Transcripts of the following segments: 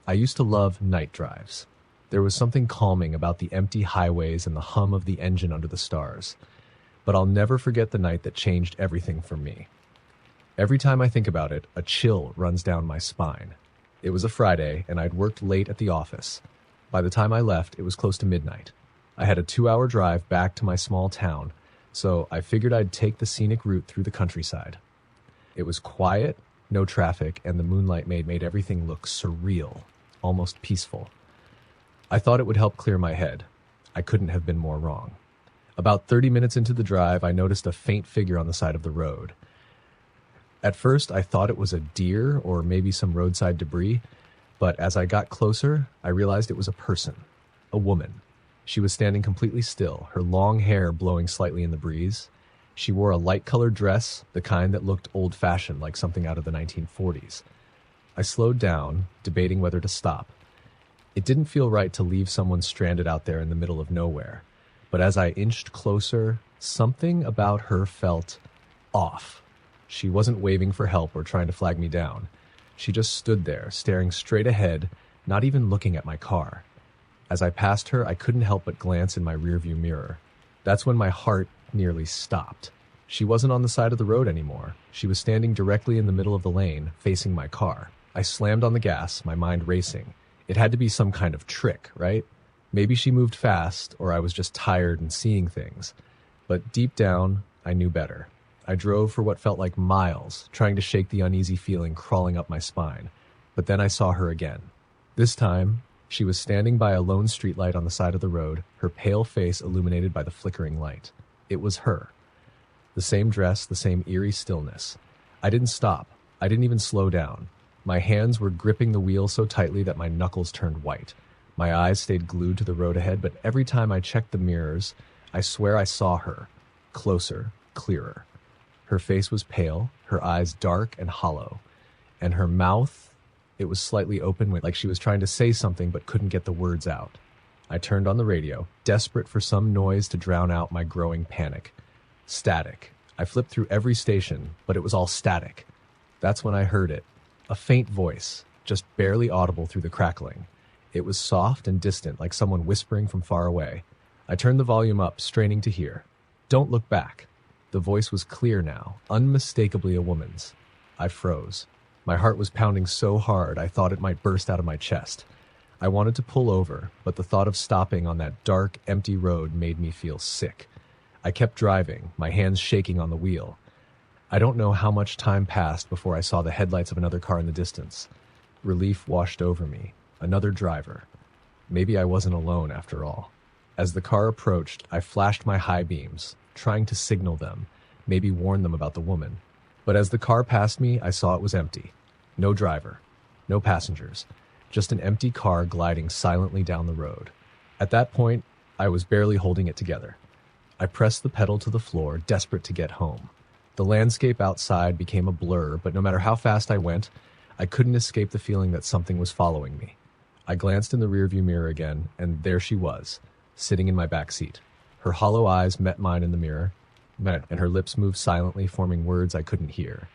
I used to love night drives. There was something calming about the empty highways and the hum of the engine under the stars. But I'll never forget the night that changed everything for me. Every time I think about it, a chill runs down my spine. It was a Friday, and I'd worked late at the office. By the time I left, it was close to midnight. I had a 2-hour drive back to my small town, so I figured I'd take the scenic route through the countryside. It was quiet, no traffic, and the moonlight made everything look surreal, almost peaceful. I thought it would help clear my head. I couldn't have been more wrong. About 30 minutes into the drive, I noticed a faint figure on the side of the road. At first, I thought it was a deer or maybe some roadside debris, but as I got closer, I realized it was a person, a woman. She was standing completely still, her long hair blowing slightly in the breeze. She wore a light-colored dress, the kind that looked old-fashioned, like something out of the 1940s. I slowed down, debating whether to stop. It didn't feel right to leave someone stranded out there in the middle of nowhere, but as I inched closer, something about her felt off. She wasn't waving for help or trying to flag me down. She just stood there, staring straight ahead, not even looking at my car. As I passed her, I couldn't help but glance in my rearview mirror. That's when my heart nearly stopped. She wasn't on the side of the road anymore. She was standing directly in the middle of the lane, facing my car. I slammed on the gas, my mind racing. It had to be some kind of trick, right? Maybe she moved fast, or I was just tired and seeing things. But deep down, I knew better. I drove for what felt like miles, trying to shake the uneasy feeling crawling up my spine. But then I saw her again. This time, she was standing by a lone streetlight on the side of the road, her pale face illuminated by the flickering light. It was her. The same dress, the same eerie stillness. I didn't stop. I didn't even slow down. My hands were gripping the wheel so tightly that my knuckles turned white. My eyes stayed glued to the road ahead, but every time I checked the mirrors, I swear I saw her. Closer, clearer. Her face was pale, her eyes dark and hollow, and her mouth, it was slightly open, like she was trying to say something but couldn't get the words out. I turned on the radio, desperate for some noise to drown out my growing panic. Static. I flipped through every station, but it was all static. That's when I heard it. A faint voice, just barely audible through the crackling. It was soft and distant, like someone whispering from far away. I turned the volume up, straining to hear. Don't look back. The voice was clear now, unmistakably a woman's. I froze. My heart was pounding so hard I thought it might burst out of my chest. I wanted to pull over, but the thought of stopping on that dark, empty road made me feel sick. I kept driving, my hands shaking on the wheel. I don't know how much time passed before I saw the headlights of another car in the distance. Relief washed over me. Another driver. Maybe I wasn't alone after all. As the car approached, I flashed my high beams, trying to signal them, maybe warn them about the woman. But as the car passed me, I saw it was empty. No driver. No passengers. Just an empty car gliding silently down the road. At that point, I was barely holding it together. I pressed the pedal to the floor, desperate to get home. The landscape outside became a blur, but no matter how fast I went, I couldn't escape the feeling that something was following me. I glanced in the rearview mirror again, and there she was, sitting in my back seat. Her hollow eyes met mine in the mirror, and her lips moved silently, forming words I couldn't hear.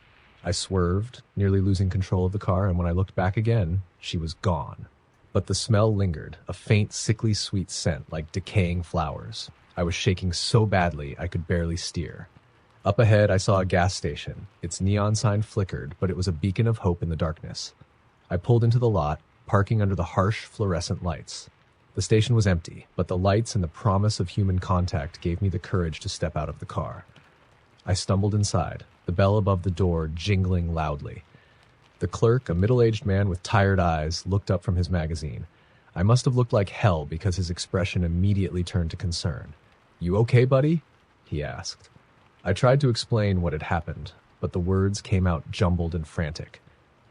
I swerved, nearly losing control of the car, and when I looked back again, she was gone. But the smell lingered, a faint, sickly sweet scent like decaying flowers. I was shaking so badly I could barely steer. Up ahead, I saw a gas station. Its neon sign flickered, but it was a beacon of hope in the darkness. I pulled into the lot, parking under the harsh, fluorescent lights. The station was empty, but the lights and the promise of human contact gave me the courage to step out of the car. I stumbled inside, the bell above the door jingling loudly. The clerk, a middle-aged man with tired eyes, looked up from his magazine. I must have looked like hell because his expression immediately turned to concern. "You okay, buddy?" he asked. I tried to explain what had happened, but the words came out jumbled and frantic.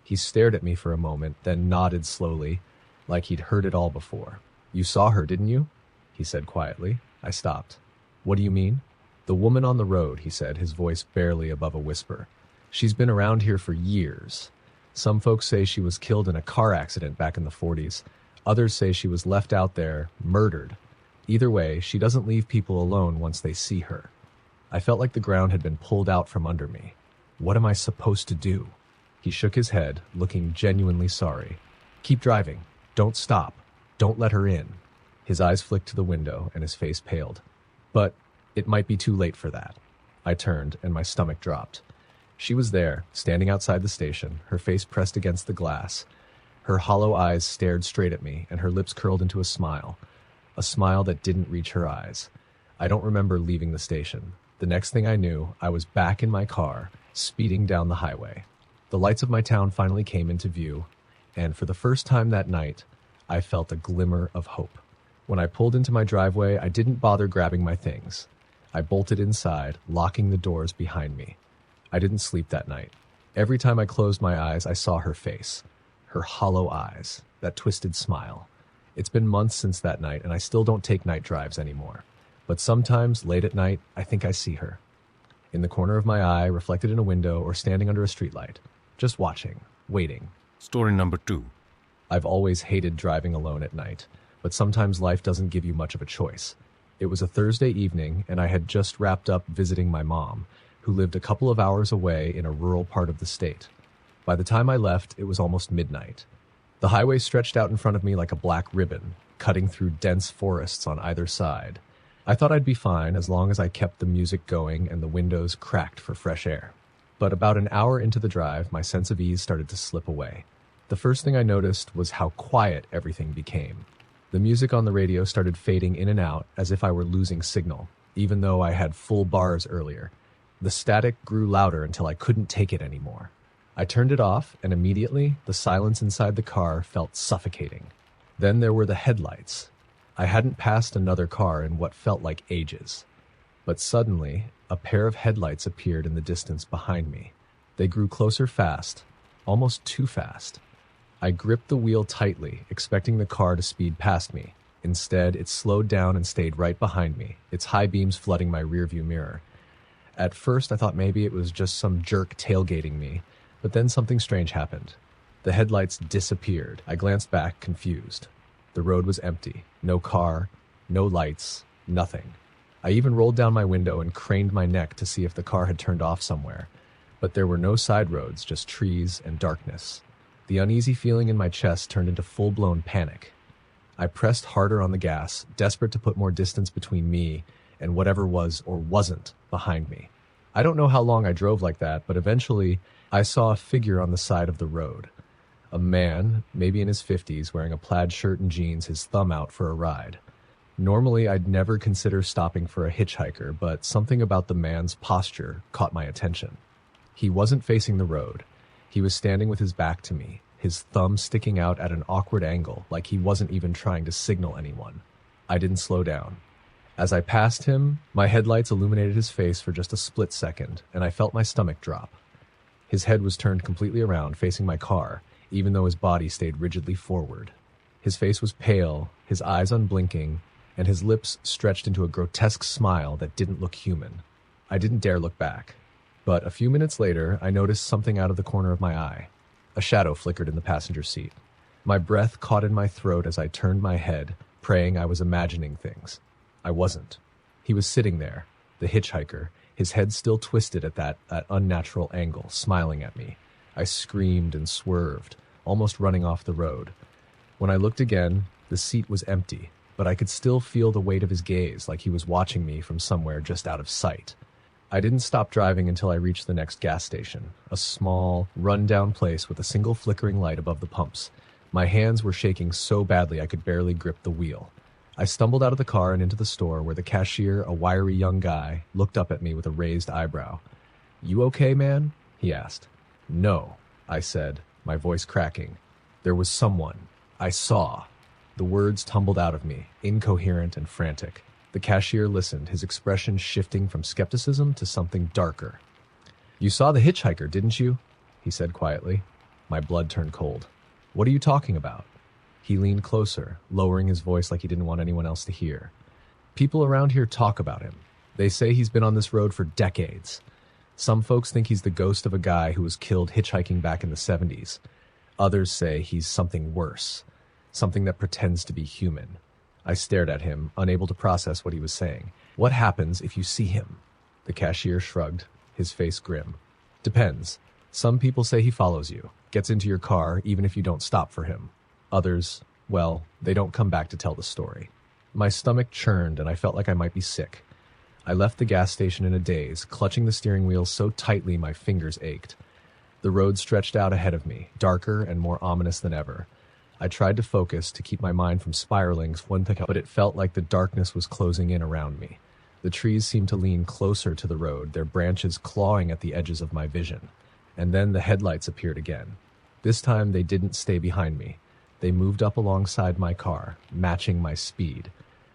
He stared at me for a moment, then nodded slowly, like he'd heard it all before. "You saw her, didn't you?" he said quietly. I stopped. "What do you mean?" "The woman on the road," he said, his voice barely above a whisper. "She's been around here for years. Some folks say she was killed in a car accident back in the 40s. Others say she was left out there, murdered. Either way, she doesn't leave people alone once they see her." I felt like the ground had been pulled out from under me. What am I supposed to do? He shook his head, looking genuinely sorry. Keep driving. Don't stop. Don't let her in. His eyes flicked to the window and his face paled. But it might be too late for that. I turned and my stomach dropped. She was there, standing outside the station, her face pressed against the glass. Her hollow eyes stared straight at me and her lips curled into a smile that didn't reach her eyes. I don't remember leaving the station. The next thing I knew, I was back in my car, speeding down the highway. The lights of my town finally came into view, and for the first time that night, I felt a glimmer of hope. When I pulled into my driveway, I didn't bother grabbing my things. I bolted inside, locking the doors behind me. I didn't sleep that night. Every time I closed my eyes, I saw her face. Her hollow eyes, that twisted smile. It's been months since that night, and I still don't take night drives anymore. But sometimes, late at night, I think I see her. In the corner of my eye, reflected in a window, or standing under a streetlight. Just watching, waiting. Story number 2. I've always hated driving alone at night, but sometimes life doesn't give you much of a choice. It was a Thursday evening, and I had just wrapped up visiting my mom, who lived a couple of hours away in a rural part of the state. By the time I left, it was almost midnight. The highway stretched out in front of me like a black ribbon, cutting through dense forests on either side. I thought I'd be fine as long as I kept the music going and the windows cracked for fresh air. But about an hour into the drive, my sense of ease started to slip away. The first thing I noticed was how quiet everything became. The music on the radio started fading in and out as if I were losing signal, even though I had full bars earlier. The static grew louder until I couldn't take it anymore. I turned it off, and immediately, the silence inside the car felt suffocating. Then there were the headlights. I hadn't passed another car in what felt like ages. But suddenly, a pair of headlights appeared in the distance behind me. They grew closer fast, almost too fast. I gripped the wheel tightly, expecting the car to speed past me. Instead, it slowed down and stayed right behind me, its high beams flooding my rearview mirror. At first, I thought maybe it was just some jerk tailgating me, but then something strange happened. The headlights disappeared. I glanced back, confused. The road was empty. No car, no lights, nothing. I even rolled down my window and craned my neck to see if the car had turned off somewhere. But there were no side roads, just trees and darkness. The uneasy feeling in my chest turned into full-blown panic. I pressed harder on the gas, desperate to put more distance between me and whatever was or wasn't behind me. I don't know how long I drove like that, but eventually I saw a figure on the side of the road. A man, maybe in his 50s, wearing a plaid shirt and jeans, his thumb out for a ride. Normally, I'd never consider stopping for a hitchhiker, but something about the man's posture caught my attention. He wasn't facing the road. He was standing with his back to me, his thumb sticking out at an awkward angle, like he wasn't even trying to signal anyone. I didn't slow down. As I passed him, my headlights illuminated his face for just a split second, and I felt my stomach drop. His head was turned completely around, facing my car, even though his body stayed rigidly forward. His face was pale, his eyes unblinking, and his lips stretched into a grotesque smile that didn't look human. I didn't dare look back. But a few minutes later, I noticed something out of the corner of my eye. A shadow flickered in the passenger seat. My breath caught in my throat as I turned my head, praying I was imagining things. I wasn't. He was sitting there, the hitchhiker, his head still twisted at that unnatural angle, smiling at me. I screamed and swerved, almost running off the road. When I looked again, the seat was empty, but I could still feel the weight of his gaze, like he was watching me from somewhere just out of sight. I didn't stop driving until I reached the next gas station, a small, run-down place with a single flickering light above the pumps. My hands were shaking so badly I could barely grip the wheel. I stumbled out of the car and into the store where the cashier, a wiry young guy, looked up at me with a raised eyebrow. "You okay, man?" he asked. "No," I said, my voice cracking. "There was someone. I saw." The words tumbled out of me, incoherent and frantic. The cashier listened, his expression shifting from skepticism to something darker. "You saw the hitchhiker, didn't you?" he said quietly. My blood turned cold. "What are you talking about?" He leaned closer, lowering his voice like he didn't want anyone else to hear. "People around here talk about him. They say he's been on this road for decades. Some folks think he's the ghost of a guy who was killed hitchhiking back in the 70s. Others say he's something worse, something that pretends to be human." I stared at him, unable to process what he was saying. "What happens if you see him?" The cashier shrugged, his face grim. "Depends. Some people say he follows you, gets into your car even if you don't stop for him. Others, well, they don't come back to tell the story. My stomach churned and I felt like I might be sick. I left the gas station in a daze, clutching the steering wheel so tightly my fingers ached. The road stretched out ahead of me, darker and more ominous than ever. I tried to focus to keep my mind from spiraling, but it felt like the darkness was closing in around me. The trees seemed to lean closer to the road, their branches clawing at the edges of my vision. And then the headlights appeared again. This time they didn't stay behind me. They moved up alongside my car, matching my speed.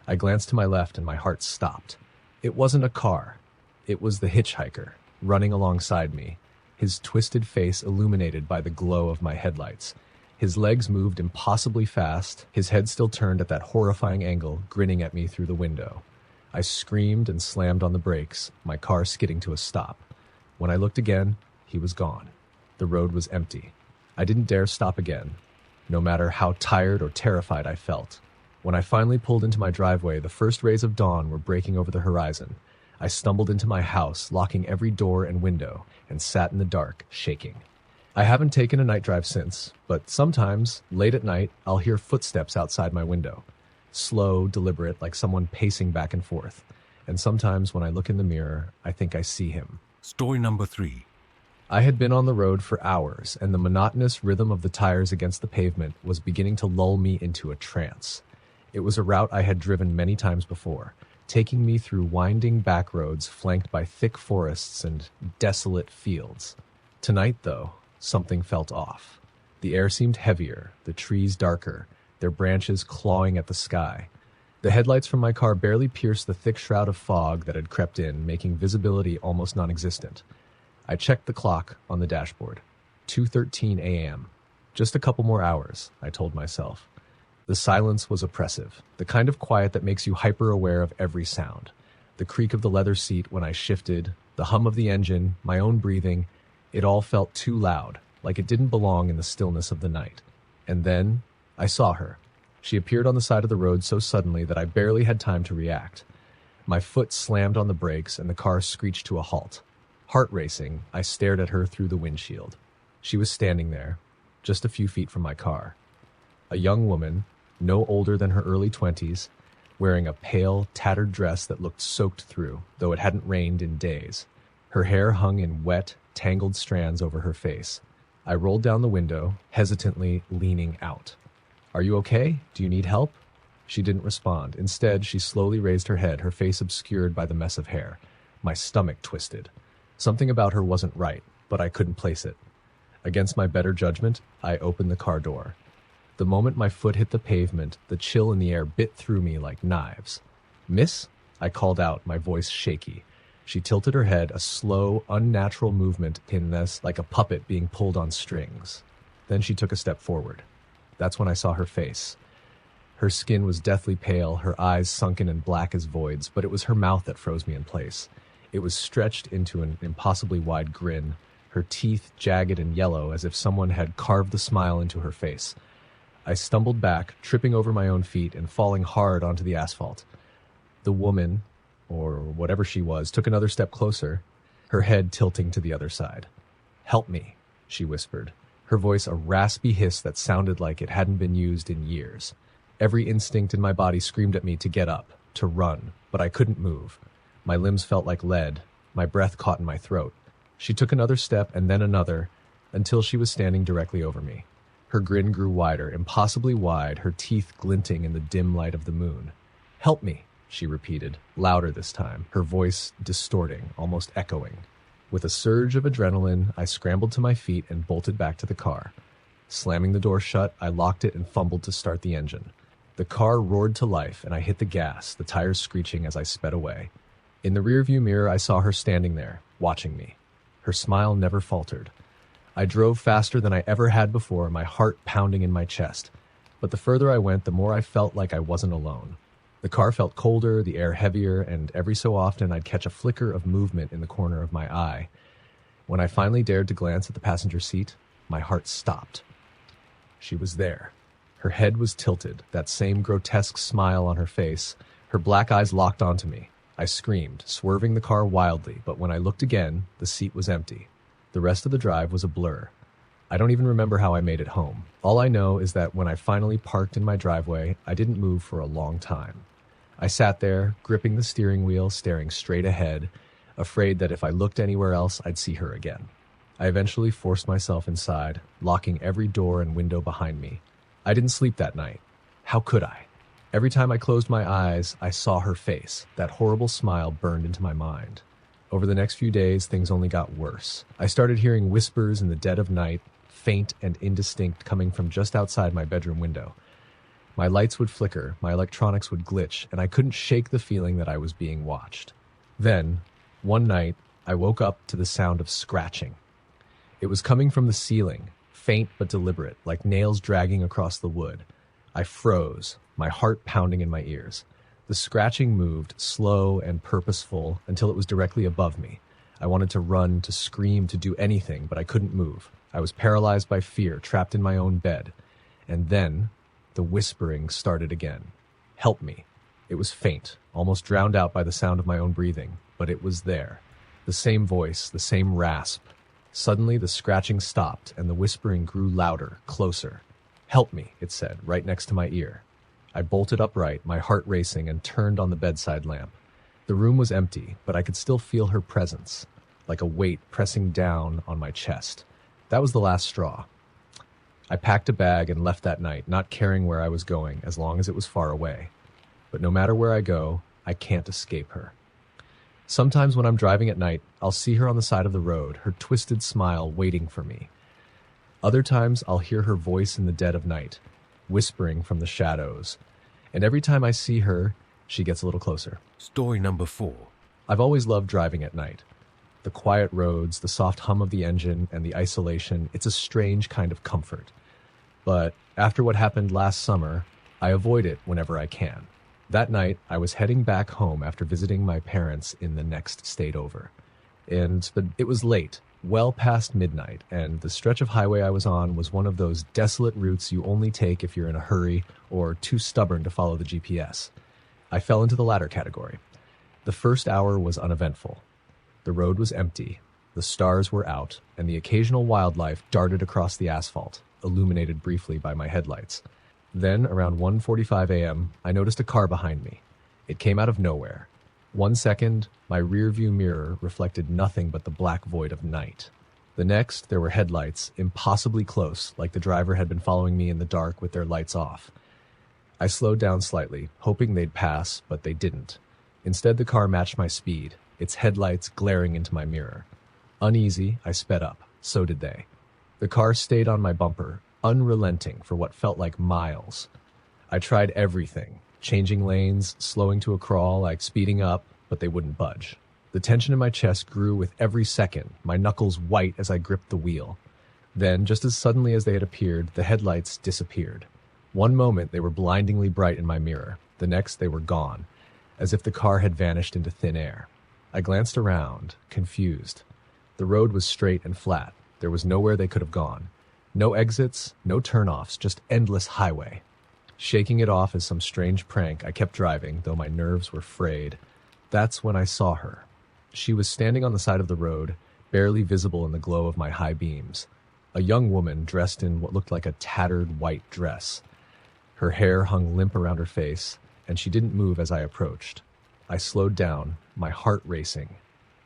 I glanced to my left and my heart stopped. It wasn't a car. It was the hitchhiker, running alongside me, his twisted face illuminated by the glow of my headlights. His legs moved impossibly fast, his head still turned at that horrifying angle, grinning at me through the window. I screamed and slammed on the brakes, my car skidding to a stop. When I looked again, he was gone. The road was empty. I didn't dare stop again, no matter how tired or terrified I felt. When I finally pulled into my driveway, the first rays of dawn were breaking over the horizon. I stumbled into my house, locking every door and window, and sat in the dark, shaking. I haven't taken a night drive since, but sometimes, late at night, I'll hear footsteps outside my window. Slow, deliberate, like someone pacing back and forth. And sometimes when I look in the mirror, I think I see him. Story number 3. I had been on the road for hours, and the monotonous rhythm of the tires against the pavement was beginning to lull me into a trance. It was a route I had driven many times before, taking me through winding back roads flanked by thick forests and desolate fields. Tonight, though, something felt off. The air seemed heavier, the trees darker, their branches clawing at the sky. The headlights from my car barely pierced the thick shroud of fog that had crept in, making visibility almost non-existent. I checked the clock on the dashboard. 2:13 a.m. Just a couple more hours, I told myself. The silence was oppressive, the kind of quiet that makes you hyper-aware of every sound. The creak of the leather seat when I shifted, the hum of the engine, my own breathing, it all felt too loud, like it didn't belong in the stillness of the night. And then, I saw her. She appeared on the side of the road so suddenly that I barely had time to react. My foot slammed on the brakes and the car screeched to a halt. Heart racing, I stared at her through the windshield. She was standing there, just a few feet from my car. A young woman, no older than her early 20s, wearing a pale, tattered dress that looked soaked through, though it hadn't rained in days. Her hair hung in wet, tangled strands over her face. I rolled down the window, hesitantly leaning out. "Are you okay? Do you need help?" She didn't respond. Instead, she slowly raised her head, her face obscured by the mess of hair. My stomach twisted. Something about her wasn't right, but I couldn't place it. Against my better judgment, I opened the car door. The moment my foot hit the pavement, the chill in the air bit through me like knives. "Miss?" I called out, my voice shaky. She tilted her head, a slow, unnatural movement in this, like a puppet being pulled on strings. Then she took a step forward. That's when I saw her face. Her skin was deathly pale, her eyes sunken and black as voids, but it was her mouth that froze me in place. It was stretched into an impossibly wide grin, her teeth jagged and yellow as if someone had carved the smile into her face. I stumbled back, tripping over my own feet and falling hard onto the asphalt. The woman, or whatever she was, took another step closer, her head tilting to the other side. "Help me," she whispered, her voice a raspy hiss that sounded like it hadn't been used in years. Every instinct in my body screamed at me to get up, to run, but I couldn't move. My limbs felt like lead, my breath caught in my throat. She took another step and then another, until she was standing directly over me. Her grin grew wider, impossibly wide, her teeth glinting in the dim light of the moon. "Help me," she repeated, louder this time, her voice distorting, almost echoing. With a surge of adrenaline, I scrambled to my feet and bolted back to the car. Slamming the door shut, I locked it and fumbled to start the engine. The car roared to life, and I hit the gas, the tires screeching as I sped away. In the rearview mirror, I saw her standing there, watching me. Her smile never faltered. I drove faster than I ever had before, my heart pounding in my chest. But the further I went, the more I felt like I wasn't alone. The car felt colder, the air heavier, and every so often I'd catch a flicker of movement in the corner of my eye. When I finally dared to glance at the passenger seat, my heart stopped. She was there. Her head was tilted, that same grotesque smile on her face. Her black eyes locked onto me. I screamed, swerving the car wildly, but when I looked again, the seat was empty. The rest of the drive was a blur. I don't even remember how I made it home. All I know is that when I finally parked in my driveway, I didn't move for a long time. I sat there, gripping the steering wheel, staring straight ahead, afraid that if I looked anywhere else, I'd see her again. I eventually forced myself inside, locking every door and window behind me. I didn't sleep that night. How could I? Every time I closed my eyes, I saw her face. That horrible smile burned into my mind. Over the next few days, things only got worse. I started hearing whispers in the dead of night, faint and indistinct, coming from just outside my bedroom window. My lights would flicker, my electronics would glitch, and I couldn't shake the feeling that I was being watched. Then, one night, I woke up to the sound of scratching. It was coming from the ceiling, faint but deliberate, like nails dragging across the wood. I froze, my heart pounding in my ears. The scratching moved, slow and purposeful, until it was directly above me. I wanted to run, to scream, to do anything, but I couldn't move. I was paralyzed by fear, trapped in my own bed. And then, the whispering started again. Help me. It was faint, almost drowned out by the sound of my own breathing, but it was there. The same voice, the same rasp. Suddenly, the scratching stopped, and the whispering grew louder, closer. Help me, it said, right next to my ear. I bolted upright, my heart racing, and turned on the bedside lamp. The room was empty, but I could still feel her presence, like a weight pressing down on my chest. That was the last straw. I packed a bag and left that night, not caring where I was going, as long as it was far away. But no matter where I go, I can't escape her. Sometimes when I'm driving at night, I'll see her on the side of the road, her twisted smile waiting for me. Other times, I'll hear her voice in the dead of night, whispering from the shadows. And every time I see her, she gets a little closer. Story number 4. I've always loved driving at night. The quiet roads, the soft hum of the engine, and the isolation, it's a strange kind of comfort. But after what happened last summer, I avoid it whenever I can. That night, I was heading back home after visiting my parents in the next state over. It was late, well past midnight, and the stretch of highway I was on was one of those desolate routes you only take if you're in a hurry or too stubborn to follow the GPS. I fell into the latter category. The first hour was uneventful. The road was empty, the stars were out, and the occasional wildlife darted across the asphalt, illuminated briefly by my headlights. Then, around 1:45 a.m., I noticed a car behind me. It came out of nowhere. 1 second, my rearview mirror reflected nothing but the black void of night. The next, there were headlights, impossibly close, like the driver had been following me in the dark with their lights off. I slowed down slightly, hoping they'd pass, but they didn't. Instead, the car matched my speed, its headlights glaring into my mirror. Uneasy, I sped up. So did they. The car stayed on my bumper, unrelenting for what felt like miles. I tried everything, changing lanes, slowing to a crawl, like speeding up, but they wouldn't budge. The tension in my chest grew with every second, my knuckles white as I gripped the wheel. Then, just as suddenly as they had appeared, the headlights disappeared. One moment, they were blindingly bright in my mirror. The next, they were gone, as if the car had vanished into thin air. I glanced around, confused. The road was straight and flat. There was nowhere they could have gone. No exits, no turnoffs, just endless highway. Shaking it off as some strange prank, I kept driving, though my nerves were frayed. That's when I saw her. She was standing on the side of the road, barely visible in the glow of my high beams. A young woman dressed in what looked like a tattered white dress. Her hair hung limp around her face, and she didn't move as I approached. I slowed down, my heart racing.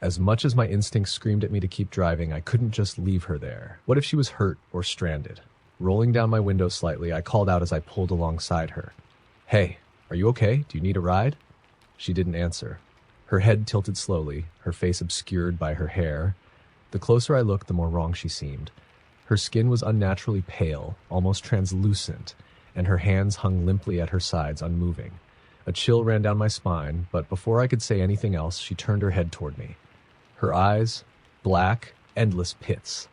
As much as my instincts screamed at me to keep driving, I couldn't just leave her there. What if she was hurt or stranded? Rolling down my window slightly, I called out as I pulled alongside her. "Hey, are you okay? Do you need a ride?" She didn't answer. Her head tilted slowly, her face obscured by her hair. The closer I looked, the more wrong she seemed. Her skin was unnaturally pale, almost translucent, and her hands hung limply at her sides, unmoving. A chill ran down my spine, but before I could say anything else, she turned her head toward me. Her eyes, black, endless pits,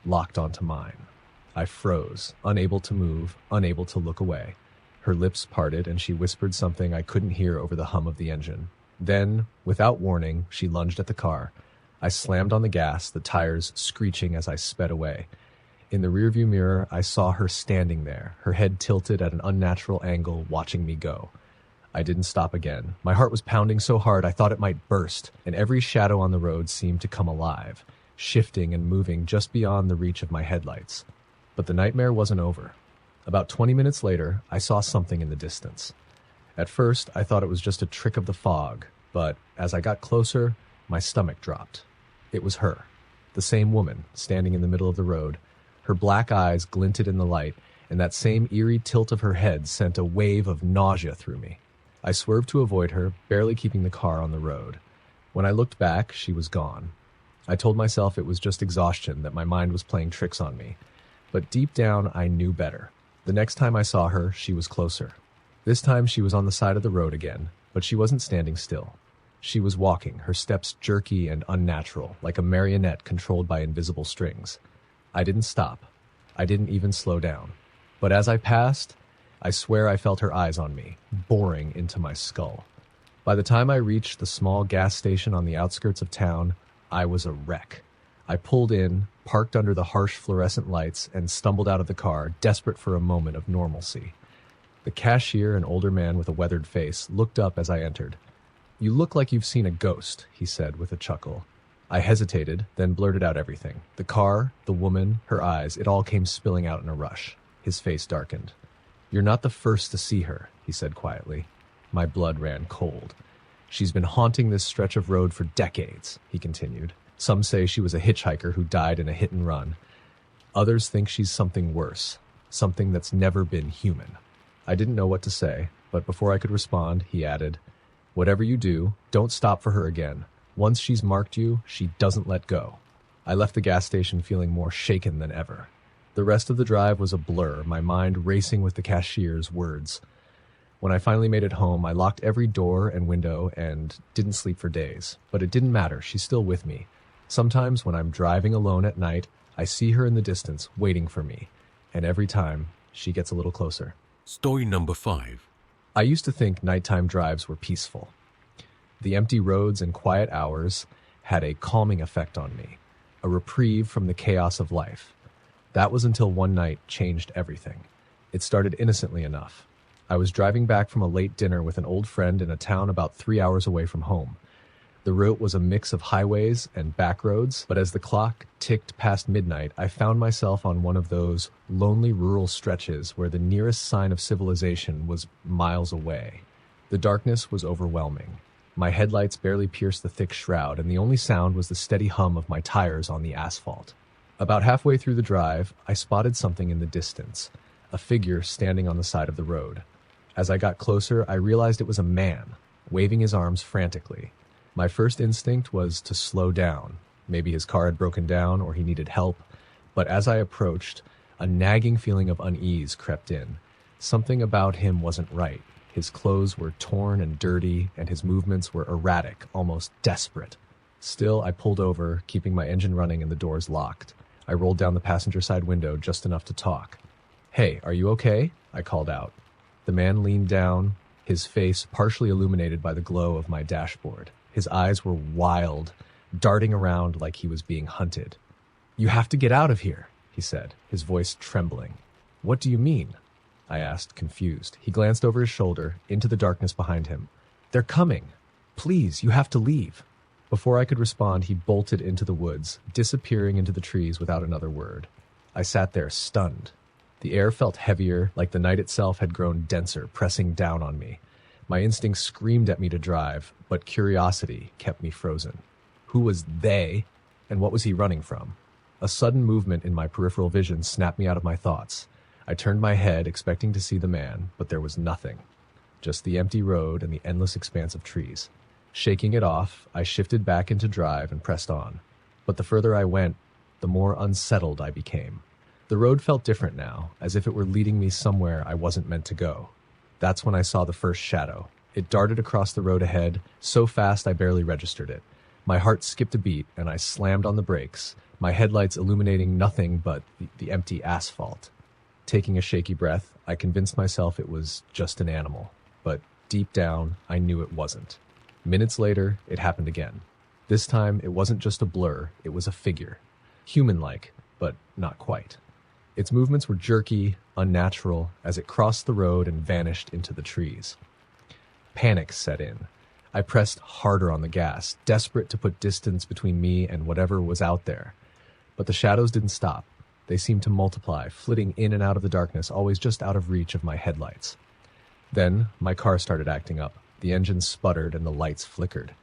locked onto mine. I froze, unable to move, unable to look away. Her lips parted, and she whispered something I couldn't hear over the hum of the engine. Then, without warning, she lunged at the car. I slammed on the gas, the tires screeching as I sped away. In the rearview mirror, I saw her standing there, her head tilted at an unnatural angle, watching me go. I didn't stop again. My heart was pounding so hard I thought it might burst, and every shadow on the road seemed to come alive. shifting and moving just beyond the reach of my headlights. But the nightmare wasn't over. About 20 minutes later, I saw something in the distance. At first, I thought it was just a trick of the fog, but as I got closer, my stomach dropped. It was her, the same woman, standing in the middle of the road. Her black eyes glinted in the light, and that same eerie tilt of her head sent a wave of nausea through me. I swerved to avoid her, barely keeping the car on the road. When I looked back, she was gone. I told myself it was just exhaustion, that my mind was playing tricks on me. But deep down, I knew better. The next time I saw her, she was closer. This time she was on the side of the road again, but she wasn't standing still. She was walking, her steps jerky and unnatural, like a marionette controlled by invisible strings. I didn't stop. I didn't even slow down. But as I passed, I swear I felt her eyes on me, boring into my skull. By the time I reached the small gas station on the outskirts of town, I was a wreck. I pulled in, parked under the harsh fluorescent lights, and stumbled out of the car, desperate for a moment of normalcy. The cashier, an older man with a weathered face, looked up as I entered. "You look like you've seen a ghost," he said with a chuckle. I hesitated, then blurted out everything. The car, the woman, her eyes, it all came spilling out in a rush. His face darkened. "You're not the first to see her," he said quietly. My blood ran cold. "She's been haunting this stretch of road for decades," he continued. "Some say she was a hitchhiker who died in a hit and run. Others think she's something worse, something that's never been human." I didn't know what to say, but before I could respond, he added, "Whatever you do, don't stop for her again. Once she's marked you, she doesn't let go." I left the gas station feeling more shaken than ever. The rest of the drive was a blur, my mind racing with the cashier's words. When I finally made it home, I locked every door and window and didn't sleep for days. But it didn't matter, she's still with me. Sometimes when I'm driving alone at night, I see her in the distance, waiting for me. And every time, she gets a little closer. Story number 5. I used to think nighttime drives were peaceful. The empty roads and quiet hours had a calming effect on me, a reprieve from the chaos of life. That was until one night changed everything. It started innocently enough. I was driving back from a late dinner with an old friend in a town about 3 hours away from home. The route was a mix of highways and back roads, but as the clock ticked past midnight, I found myself on one of those lonely rural stretches where the nearest sign of civilization was miles away. The darkness was overwhelming. My headlights barely pierced the thick shroud, and the only sound was the steady hum of my tires on the asphalt. About halfway through the drive, I spotted something in the distance, a figure standing on the side of the road. As I got closer, I realized it was a man, waving his arms frantically. My first instinct was to slow down. Maybe his car had broken down or he needed help. But as I approached, a nagging feeling of unease crept in. Something about him wasn't right. His clothes were torn and dirty, and his movements were erratic, almost desperate. Still, I pulled over, keeping my engine running and the doors locked. I rolled down the passenger side window just enough to talk. "Hey, are you okay?" I called out. The man leaned down, his face partially illuminated by the glow of my dashboard. His eyes were wild, darting around like he was being hunted. "You have to get out of here," he said, his voice trembling. "What do you mean?" I asked, confused. He glanced over his shoulder, into the darkness behind him. "They're coming. Please, you have to leave." Before I could respond, he bolted into the woods, disappearing into the trees without another word. I sat there, stunned. The air felt heavier, like the night itself had grown denser, pressing down on me. My instincts screamed at me to drive, but curiosity kept me frozen. Who was they, and what was he running from? A sudden movement in my peripheral vision snapped me out of my thoughts. I turned my head, expecting to see the man, but there was nothing. Just the empty road and the endless expanse of trees. Shaking it off, I shifted back into drive and pressed on. But the further I went, the more unsettled I became. The road felt different now, as if it were leading me somewhere I wasn't meant to go. That's when I saw the first shadow. It darted across the road ahead, so fast I barely registered it. My heart skipped a beat, and I slammed on the brakes, my headlights illuminating nothing but the empty asphalt. Taking a shaky breath, I convinced myself it was just an animal. But deep down, I knew it wasn't. Minutes later, it happened again. This time, it wasn't just a blur, it was a figure. Human-like, but not quite. Its movements were jerky, unnatural, as it crossed the road and vanished into the trees. Panic set in. I pressed harder on the gas, desperate to put distance between me and whatever was out there. But the shadows didn't stop. They seemed to multiply, flitting in and out of the darkness, always just out of reach of my headlights. Then, my car started acting up. The engine sputtered and the lights flickered.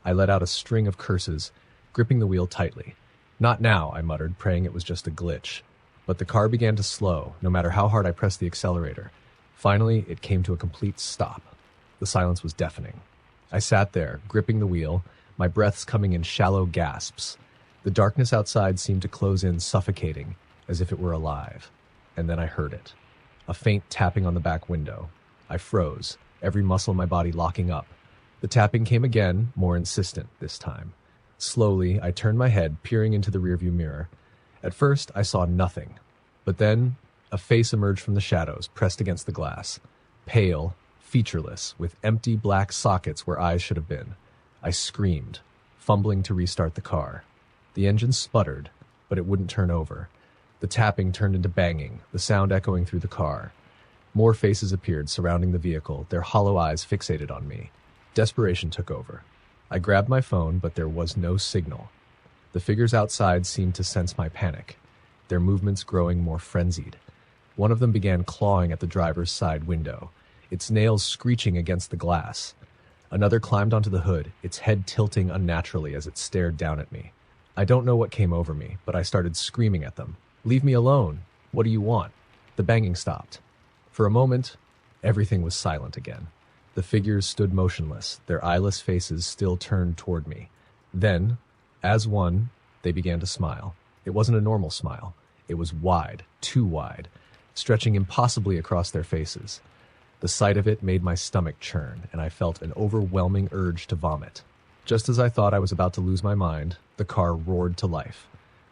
I let out a string of curses, gripping the wheel tightly. "Not now," I muttered, praying it was just a glitch. But the car began to slow, no matter how hard I pressed the accelerator. Finally, it came to a complete stop. The silence was deafening. I sat there, gripping the wheel, my breaths coming in shallow gasps. The darkness outside seemed to close in, suffocating, as if it were alive. And then I heard it. A faint tapping on the back window. I froze, every muscle in my body locking up. The tapping came again, more insistent this time. Slowly, I turned my head, peering into the rearview mirror. At first, I saw nothing. But then, a face emerged from the shadows, pressed against the glass. Pale, featureless, with empty black sockets where eyes should have been. I screamed, fumbling to restart the car. The engine sputtered, but it wouldn't turn over. The tapping turned into banging, the sound echoing through the car. More faces appeared, surrounding the vehicle, their hollow eyes fixated on me. Desperation took over. I grabbed my phone, but there was no signal. The figures outside seemed to sense my panic, their movements growing more frenzied. One of them began clawing at the driver's side window, its nails screeching against the glass. Another climbed onto the hood, its head tilting unnaturally as it stared down at me. I don't know what came over me, but I started screaming at them. "Leave me alone! What do you want?" The banging stopped. For a moment, everything was silent again. The figures stood motionless, their eyeless faces still turned toward me. Then, as one, they began to smile. It wasn't a normal smile. It was wide, too wide, stretching impossibly across their faces. The sight of it made my stomach churn, and I felt an overwhelming urge to vomit. Just as I thought I was about to lose my mind, the car roared to life.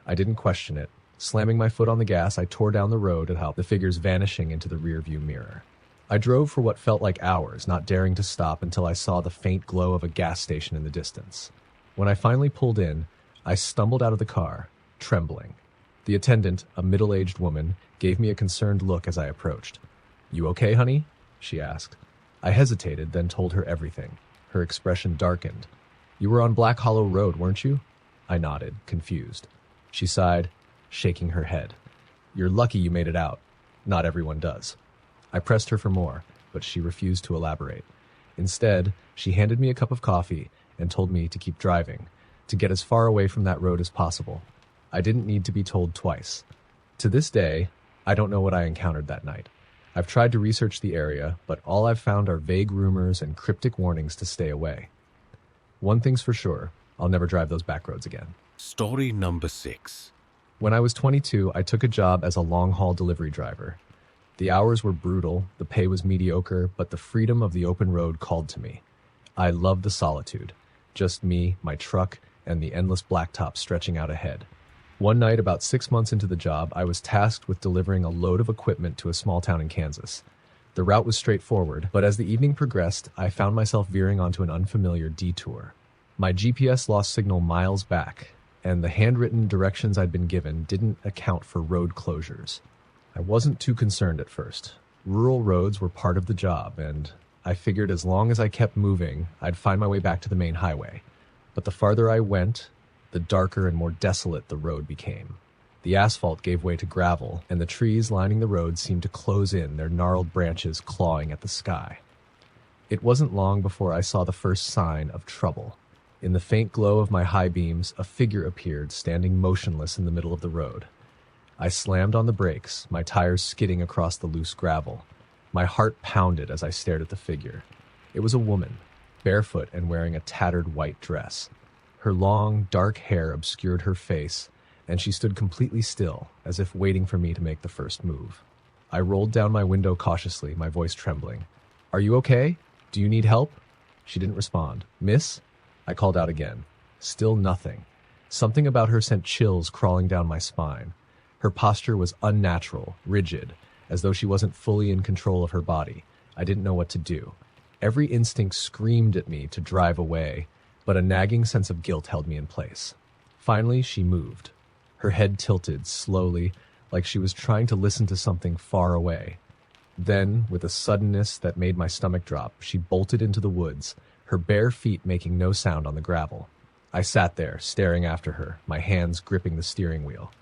I didn't question it. Slamming my foot on the gas, I tore down the road and helped the figures vanishing into the rearview mirror. I drove for what felt like hours, not daring to stop until I saw the faint glow of a gas station in the distance. When I finally pulled in, I stumbled out of the car, trembling. The attendant, a middle-aged woman, gave me a concerned look as I approached. "You okay, honey?" she asked. I hesitated, then told her everything. Her expression darkened. "You were on Black Hollow Road, weren't you?" I nodded, confused. She sighed, shaking her head. "You're lucky you made it out. Not everyone does." I pressed her for more, but she refused to elaborate. Instead, she handed me a cup of coffee and told me to keep driving, to get as far away from that road as possible. I didn't need to be told twice. To this day, I don't know what I encountered that night. I've tried to research the area, but all I've found are vague rumors and cryptic warnings to stay away. One thing's for sure, I'll never drive those back roads again. Story number 6. When I was 22, I took a job as a long-haul delivery driver. The hours were brutal, the pay was mediocre, but the freedom of the open road called to me. I loved the solitude. Just me, my truck, and the endless blacktop stretching out ahead. One night, about 6 months into the job, I was tasked with delivering a load of equipment to a small town in Kansas. The route was straightforward, but as the evening progressed, I found myself veering onto an unfamiliar detour. My GPS lost signal miles back, and the handwritten directions I'd been given didn't account for road closures. I wasn't too concerned at first. Rural roads were part of the job, and I figured as long as I kept moving, I'd find my way back to the main highway. But the farther I went, the darker and more desolate the road became. The asphalt gave way to gravel, and the trees lining the road seemed to close in, their gnarled branches clawing at the sky. It wasn't long before I saw the first sign of trouble. In the faint glow of my high beams, a figure appeared, standing motionless in the middle of the road. I slammed on the brakes, my tires skidding across the loose gravel. My heart pounded as I stared at the figure. It was a woman, barefoot and wearing a tattered white dress. Her long, dark hair obscured her face, and she stood completely still, as if waiting for me to make the first move. I rolled down my window cautiously, my voice trembling. "Are you okay? Do you need help?" She didn't respond. "Miss?" I called out again. Still nothing. Something about her sent chills crawling down my spine. Her posture was unnatural, rigid, as though she wasn't fully in control of her body. I didn't know what to do. Every instinct screamed at me to drive away, but a nagging sense of guilt held me in place. Finally, she moved. Her head tilted slowly, like she was trying to listen to something far away. Then, with a suddenness that made my stomach drop, she bolted into the woods, her bare feet making no sound on the gravel. I sat there, staring after her, my hands gripping the steering wheel.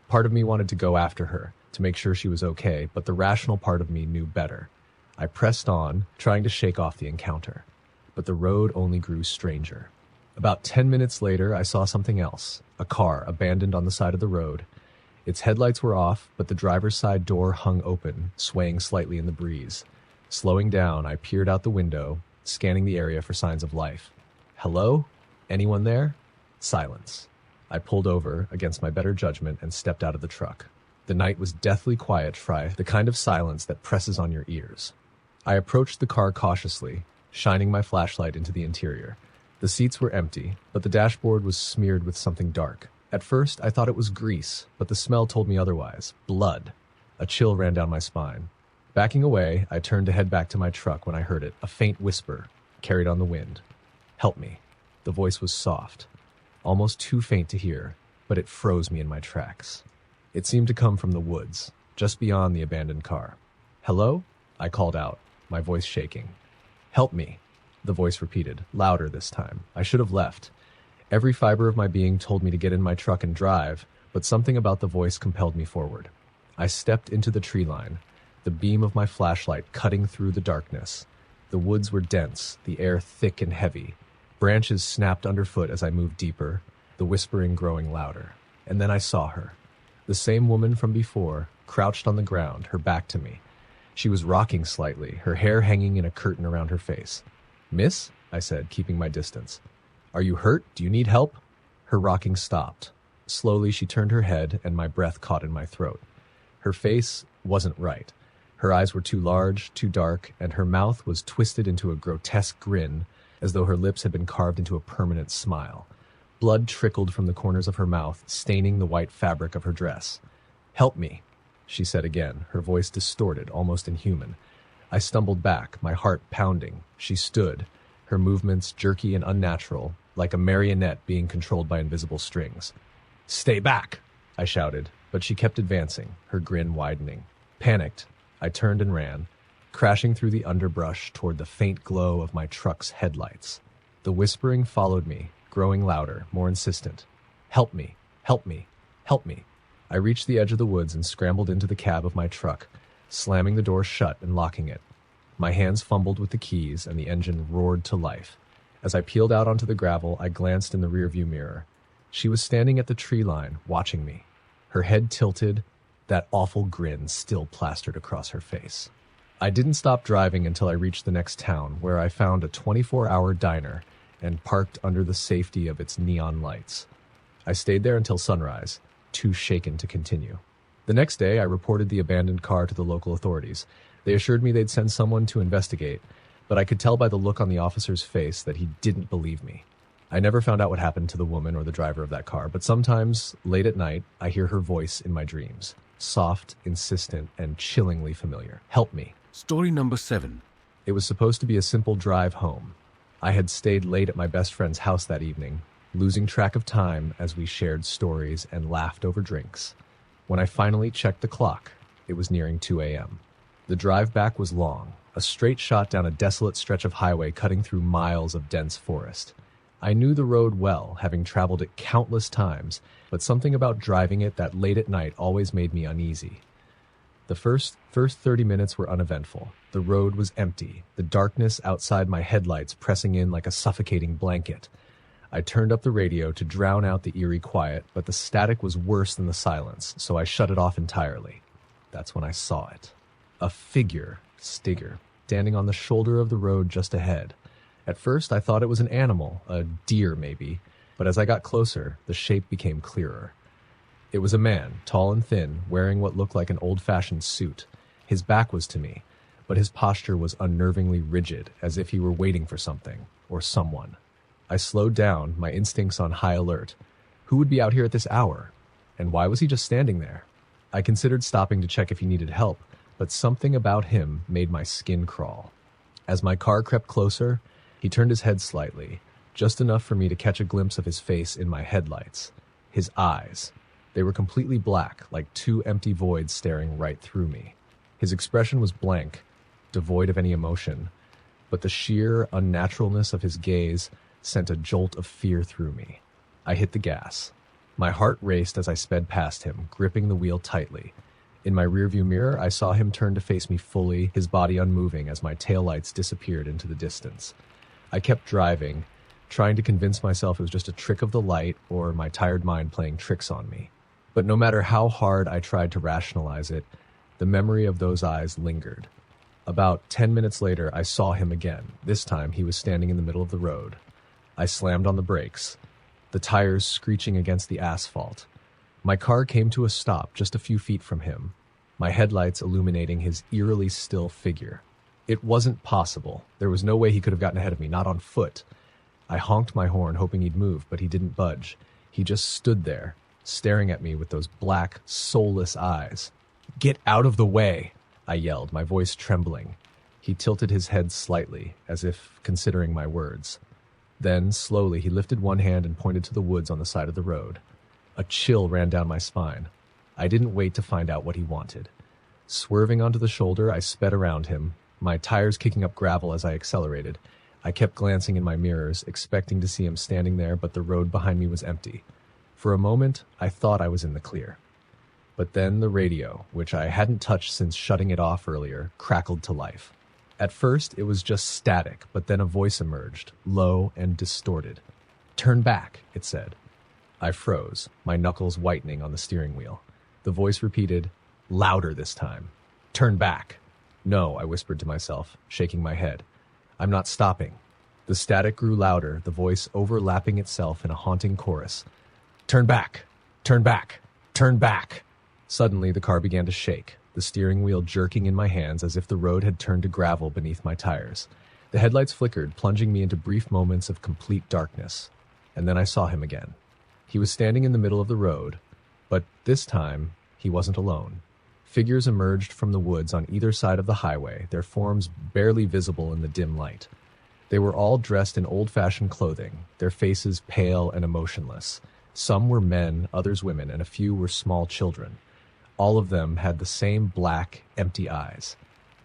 Part of me wanted to go after her, to make sure she was okay, but the rational part of me knew better. I pressed on, trying to shake off the encounter. But the road only grew stranger. About 10 minutes later, I saw something else, a car abandoned on the side of the road. Its headlights were off, but the driver's side door hung open, swaying slightly in the breeze. Slowing down, I peered out the window, scanning the area for signs of life. Hello? Anyone there? Silence. I pulled over, against my better judgment, and stepped out of the truck. The night was deathly quiet, Fry, the kind of silence that presses on your ears. I approached the car cautiously, shining my flashlight into the interior. The seats were empty, but the dashboard was smeared with something dark. At first, I thought it was grease, but the smell told me otherwise. Blood. A chill ran down my spine. Backing away, I turned to head back to my truck when I heard it, a faint whisper, carried on the wind. Help me. The voice was soft, almost too faint to hear, but it froze me in my tracks. It seemed to come from the woods, just beyond the abandoned car. Hello? I called out, my voice shaking. Help me, the voice repeated, louder this time. I should have left. Every fiber of my being told me to get in my truck and drive, but something about the voice compelled me forward. I stepped into the tree line, the beam of my flashlight cutting through the darkness. The woods were dense, the air thick and heavy. Branches snapped underfoot as I moved deeper, the whispering growing louder. And then I saw her. The same woman from before, crouched on the ground, her back to me. She was rocking slightly, her hair hanging in a curtain around her face. Miss? I said, keeping my distance. Are you hurt? Do you need help? Her rocking stopped. Slowly she turned her head and my breath caught in my throat. Her face wasn't right. Her eyes were too large, too dark, and her mouth was twisted into a grotesque grin, as though her lips had been carved into a permanent smile. Blood trickled from the corners of her mouth, staining the white fabric of her dress. Help me, she said again, her voice distorted, almost inhuman. I stumbled back, my heart pounding. She stood, her movements jerky and unnatural, like a marionette being controlled by invisible strings. Stay back, I shouted, but she kept advancing, her grin widening. Panicked, I turned and ran, crashing through the underbrush toward the faint glow of my truck's headlights. The whispering followed me, growing louder, more insistent. Help me, help me, help me. I reached the edge of the woods and scrambled into the cab of my truck, slamming the door shut and locking it. My hands fumbled with the keys and the engine roared to life. As I peeled out onto the gravel, I glanced in the rearview mirror. She was standing at the tree line, watching me. Her head tilted, that awful grin still plastered across her face. I didn't stop driving until I reached the next town, where I found a 24-hour diner and parked under the safety of its neon lights. I stayed there until sunrise, too shaken to continue. The next day, I reported the abandoned car to the local authorities. They assured me they'd send someone to investigate, but I could tell by the look on the officer's face that he didn't believe me. I never found out what happened to the woman or the driver of that car, but sometimes, late at night, I hear her voice in my dreams. Soft, insistent, and chillingly familiar. Help me. Story number 7. It was supposed to be a simple drive home. I had stayed late at my best friend's house that evening, losing track of time as we shared stories and laughed over drinks. When I finally checked the clock, it was nearing 2 a.m. The drive back was long, a straight shot down a desolate stretch of highway cutting through miles of dense forest. I knew the road well, having traveled it countless times, but something about driving it that late at night always made me uneasy. The first 30 minutes were uneventful. The road was empty, the darkness outside my headlights pressing in like a suffocating blanket. I turned up the radio to drown out the eerie quiet, but the static was worse than the silence, so I shut it off entirely. That's when I saw it. A figure, standing on the shoulder of the road just ahead. At first, I thought it was an animal, a deer maybe, but as I got closer, the shape became clearer. It was a man, tall and thin, wearing what looked like an old-fashioned suit. His back was to me, but his posture was unnervingly rigid, as if he were waiting for something, or someone. I slowed down, my instincts on high alert. Who would be out here at this hour? And why was he just standing there? I considered stopping to check if he needed help, but something about him made my skin crawl. As my car crept closer, he turned his head slightly, just enough for me to catch a glimpse of his face in my headlights. His eyes. They were completely black, like two empty voids staring right through me. His expression was blank, devoid of any emotion. but the sheer unnaturalness of his gaze sent a jolt of fear through me. I hit the gas. My heart raced as I sped past him, gripping the wheel tightly. In my rearview mirror, I saw him turn to face me fully, his body unmoving as my taillights disappeared into the distance. I kept driving, trying to convince myself it was just a trick of the light or my tired mind playing tricks on me. But no matter how hard I tried to rationalize it, the memory of those eyes lingered. About 10 minutes later, I saw him again. This time, he was standing in the middle of the road. I slammed on the brakes, the tires screeching against the asphalt. My car came to a stop just a few feet from him, my headlights illuminating his eerily still figure. It wasn't possible. There was no way he could have gotten ahead of me, not on foot. I honked my horn, hoping he'd move, but he didn't budge. He just stood there, staring at me with those black, soulless eyes. "Get out of the way!" I yelled, my voice trembling. He tilted his head slightly, as if considering my words. Then, slowly, he lifted one hand and pointed to the woods on the side of the road. A chill ran down my spine. I didn't wait to find out what he wanted. Swerving onto the shoulder, I sped around him, my tires kicking up gravel as I accelerated. I kept glancing in my mirrors, expecting to see him standing there, but the road behind me was empty. For a moment, I thought I was in the clear. But then the radio, which I hadn't touched since shutting it off earlier, crackled to life. At first, it was just static, but then a voice emerged, low and distorted. "Turn back," it said. I froze, my knuckles whitening on the steering wheel. The voice repeated, louder this time. "Turn back." "No," I whispered to myself, shaking my head. "I'm not stopping." The static grew louder, the voice overlapping itself in a haunting chorus. "Turn back! Turn back! Turn back!" Suddenly, the car began to shake, the steering wheel jerking in my hands as if the road had turned to gravel beneath my tires. The headlights flickered, plunging me into brief moments of complete darkness. And then I saw him again. He was standing in the middle of the road, but this time, he wasn't alone. Figures emerged from the woods on either side of the highway, their forms barely visible in the dim light. They were all dressed in old-fashioned clothing, their faces pale and emotionless. Some were men, others women, and a few were small children. All of them had the same black, empty eyes.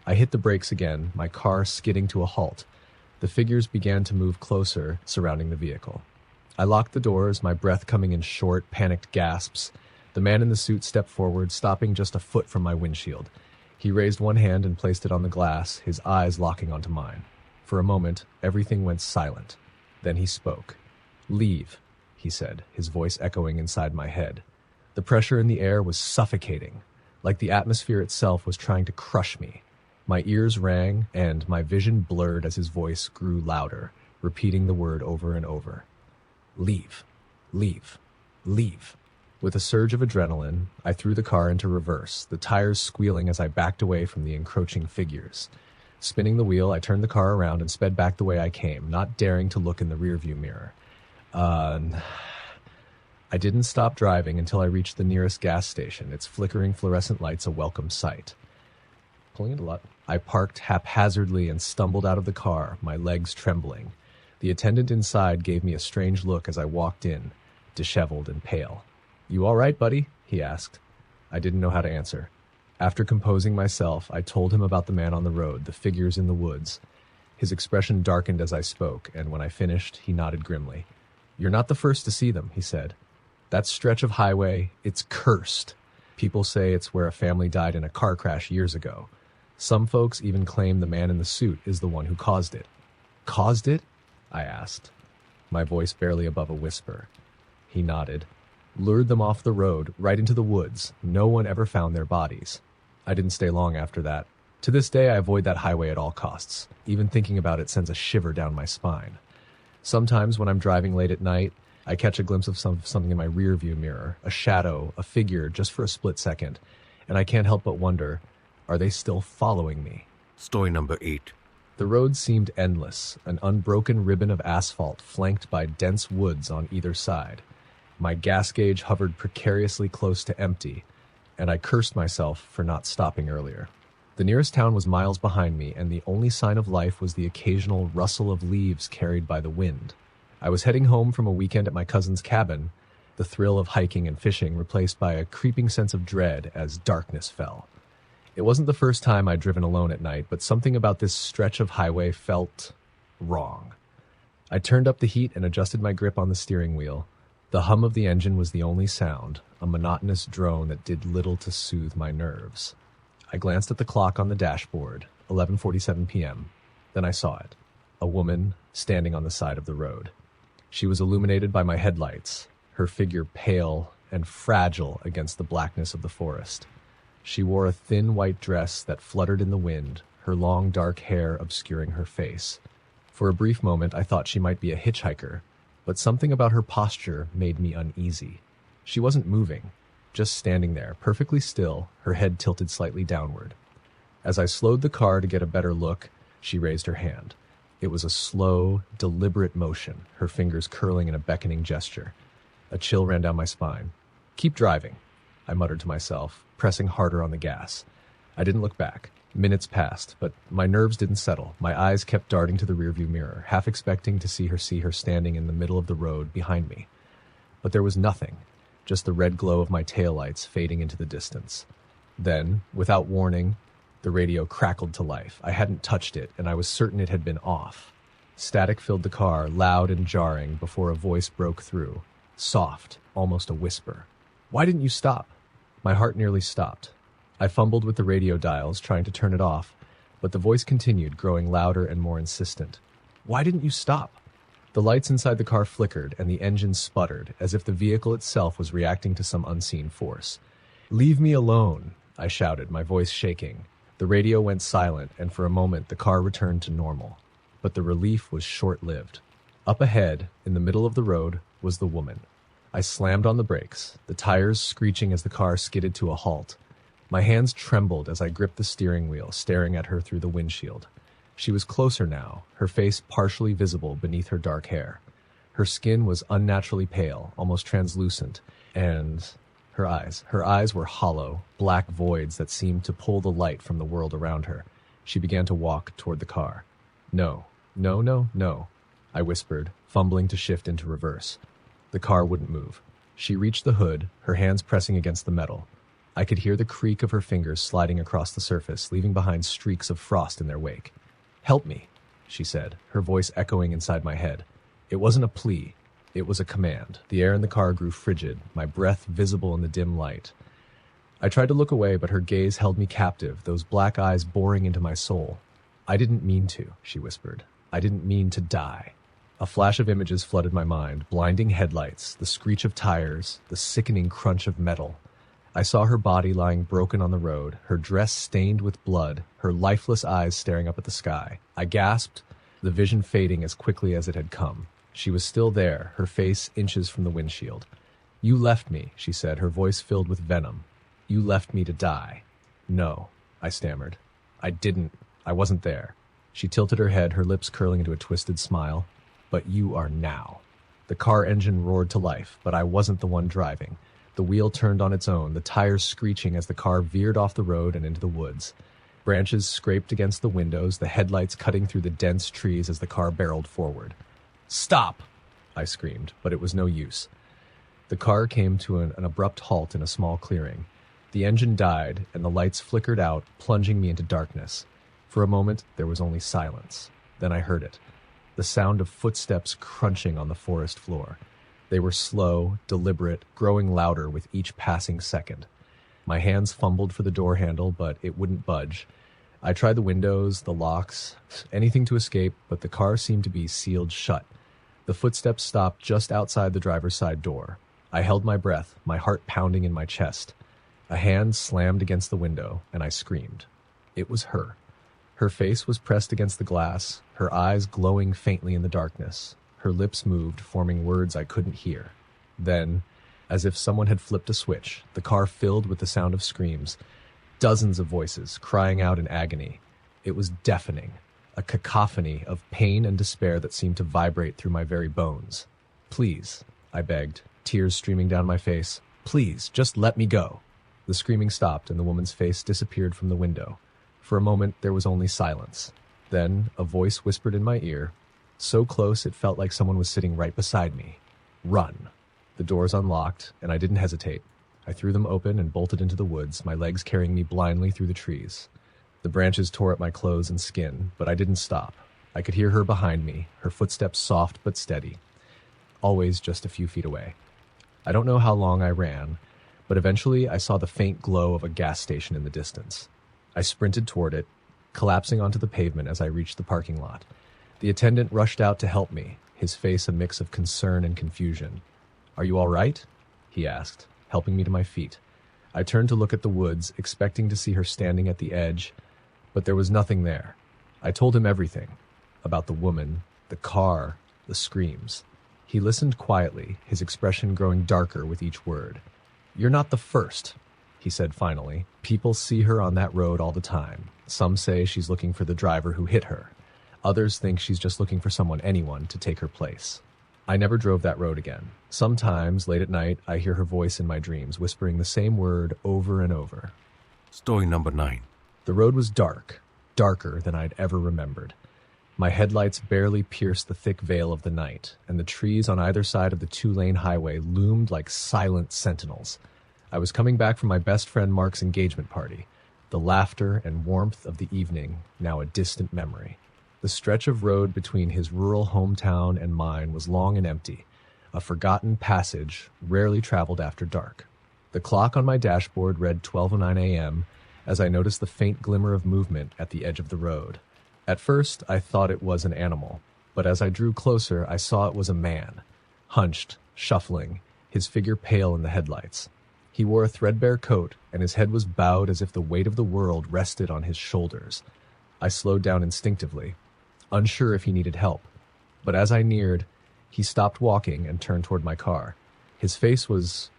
I hit the brakes again, my car skidding to a halt. The figures began to move closer, surrounding the vehicle. I locked the doors, my breath coming in short, panicked gasps. The man in the suit stepped forward, stopping just a foot from my windshield. He raised one hand and placed it on the glass, his eyes locking onto mine. For a moment, everything went silent. Then he spoke. "Leave," he said, his voice echoing inside my head. The pressure in the air was suffocating, like the atmosphere itself was trying to crush me. My ears rang, and my vision blurred as his voice grew louder, repeating the word over and over. "Leave, leave, leave." With a surge of adrenaline, I threw the car into reverse, the tires squealing as I backed away from the encroaching figures. Spinning the wheel, I turned the car around and sped back the way I came, not daring to look in the rearview mirror. I didn't stop driving until I reached the nearest gas station, its flickering fluorescent lights a welcome sight. Pulling it a lot. I parked haphazardly and stumbled out of the car, my legs trembling. The attendant inside gave me a strange look as I walked in, disheveled and pale. "You all right, buddy?" he asked. I didn't know how to answer. After composing myself, I told him about the man on the road, the figures in the woods. His expression darkened as I spoke, and when I finished, he nodded grimly. "You're not the first to see them," he said. "That stretch of highway, it's cursed. People say it's where a family died in a car crash years ago. Some folks even claim the man in the suit is the one who caused it." "Caused it?" I asked, my voice barely above a whisper. He nodded. "Lured them off the road, right into the woods. No one ever found their bodies." I didn't stay long after that. To this day, I avoid that highway at all costs. Even thinking about it sends a shiver down my spine. Sometimes when I'm driving late at night, I catch a glimpse of something in my rearview mirror, a shadow, a figure, just for a split second, and I can't help but wonder, are they still following me? Story number 8. The road seemed endless, an unbroken ribbon of asphalt flanked by dense woods on either side. My gas gauge hovered precariously close to empty, and I cursed myself for not stopping earlier. The nearest town was miles behind me, and the only sign of life was the occasional rustle of leaves carried by the wind. I was heading home from a weekend at my cousin's cabin, the thrill of hiking and fishing replaced by a creeping sense of dread as darkness fell. It wasn't the first time I'd driven alone at night, but something about this stretch of highway felt wrong. I turned up the heat and adjusted my grip on the steering wheel. The hum of the engine was the only sound, a monotonous drone that did little to soothe my nerves. I glanced at the clock on the dashboard, 11:47 p.m. Then I saw it, a woman standing on the side of the road. She was illuminated by my headlights, her figure pale and fragile against the blackness of the forest. She wore a thin white dress that fluttered in the wind, her long dark hair obscuring her face. For a brief moment I thought she might be a hitchhiker, but something about her posture made me uneasy. She wasn't moving, just standing there, perfectly still, her head tilted slightly downward. As I slowed the car to get a better look, she raised her hand. It was a slow, deliberate motion, her fingers curling in a beckoning gesture. A chill ran down my spine. "Keep driving," I muttered to myself, pressing harder on the gas. I didn't look back. Minutes passed, but my nerves didn't settle. My eyes kept darting to the rearview mirror, half expecting to see her standing in the middle of the road behind me. But there was nothing, just the red glow of my taillights fading into the distance. Then, without warning, the radio crackled to life. I hadn't touched it, and I was certain it had been off. Static filled the car, loud and jarring, before a voice broke through. Soft, almost a whisper. "Why didn't you stop?" My heart nearly stopped. I fumbled with the radio dials, trying to turn it off, but the voice continued, growing louder and more insistent. "Why didn't you stop?" The lights inside the car flickered, and the engine sputtered, as if the vehicle itself was reacting to some unseen force. "Leave me alone," I shouted, my voice shaking. The radio went silent, and for a moment the car returned to normal. But the relief was short-lived. Up ahead, in the middle of the road, was the woman. I slammed on the brakes, the tires screeching as the car skidded to a halt. My hands trembled as I gripped the steering wheel, staring at her through the windshield. She was closer now, her face partially visible beneath her dark hair. Her skin was unnaturally pale, almost translucent, and her eyes were hollow, black voids that seemed to pull the light from the world around her. She began to walk toward the car. No, I whispered, fumbling to shift into reverse. The car wouldn't move. She reached the hood, her hands pressing against the metal. I could hear the creak of her fingers sliding across the surface, leaving behind streaks of frost in their wake. "Help me," she said, her voice echoing inside my head. It wasn't a plea. It was a command. The air in the car grew frigid, my breath visible in the dim light. I tried to look away, but her gaze held me captive, those black eyes boring into my soul. "I didn't mean to," she whispered. "I didn't mean to die." A flash of images flooded my mind, blinding headlights, the screech of tires, the sickening crunch of metal. I saw her body lying broken on the road, her dress stained with blood, her lifeless eyes staring up at the sky. I gasped, the vision fading as quickly as it had come. She was still there, her face inches from the windshield. "You left me," she said, her voice filled with venom. "You left me to die." "No," I stammered. "I didn't. I wasn't there." She tilted her head, her lips curling into a twisted smile. "But you are now." The car engine roared to life, but I wasn't the one driving. The wheel turned on its own, the tires screeching as the car veered off the road and into the woods. Branches scraped against the windows, the headlights cutting through the dense trees as the car barreled forward. "Stop!" I screamed, but it was no use. The car came to an abrupt halt in a small clearing. The engine died, and the lights flickered out, plunging me into darkness. For a moment, there was only silence. Then I heard it. The sound of footsteps crunching on the forest floor. They were slow, deliberate, growing louder with each passing second. My hands fumbled for the door handle, but it wouldn't budge. I tried the windows, the locks, anything to escape, but the car seemed to be sealed shut. The footsteps stopped just outside the driver's side door. I held my breath, my heart pounding in my chest. A hand slammed against the window, and I screamed. It was her. Her face was pressed against the glass, her eyes glowing faintly in the darkness. Her lips moved, forming words I couldn't hear. Then, as if someone had flipped a switch, the car filled with the sound of screams. Dozens of voices, crying out in agony. It was deafening, a cacophony of pain and despair that seemed to vibrate through my very bones. "Please," I begged, tears streaming down my face. "Please, just let me go." The screaming stopped, and the woman's face disappeared from the window. For a moment, there was only silence. Then, a voice whispered in my ear, so close it felt like someone was sitting right beside me. "Run." The doors unlocked, and I didn't hesitate. I threw them open and bolted into the woods, my legs carrying me blindly through the trees. The branches tore at my clothes and skin, but I didn't stop. I could hear her behind me, her footsteps soft but steady, always just a few feet away. I don't know how long I ran, but eventually I saw the faint glow of a gas station in the distance. I sprinted toward it, collapsing onto the pavement as I reached the parking lot. The attendant rushed out to help me, his face a mix of concern and confusion. "Are you all right?" he asked, helping me to my feet. I turned to look at the woods, expecting to see her standing at the edge, but there was nothing there. I told him everything, about the woman, the car, the screams. He listened quietly, his expression growing darker with each word. "You're not the first," he said finally. "People see her on that road all the time. Some say she's looking for the driver who hit her. Others think she's just looking for anyone to take her place." I never drove that road again. Sometimes, late at night, I hear her voice in my dreams, whispering the same word over and over. Story number 9. The road was dark, darker than I'd ever remembered. My headlights barely pierced the thick veil of the night, and the trees on either side of the two-lane highway loomed like silent sentinels. I was coming back from my best friend Mark's engagement party, the laughter and warmth of the evening now a distant memory. The stretch of road between his rural hometown and mine was long and empty, a forgotten passage rarely traveled after dark. The clock on my dashboard read 12:09 a.m. as I noticed the faint glimmer of movement at the edge of the road. At first, I thought it was an animal, but as I drew closer, I saw it was a man, hunched, shuffling, his figure pale in the headlights. He wore a threadbare coat, and his head was bowed as if the weight of the world rested on his shoulders. I slowed down instinctively, unsure if he needed help, but as I neared, he stopped walking and turned toward my car. His face was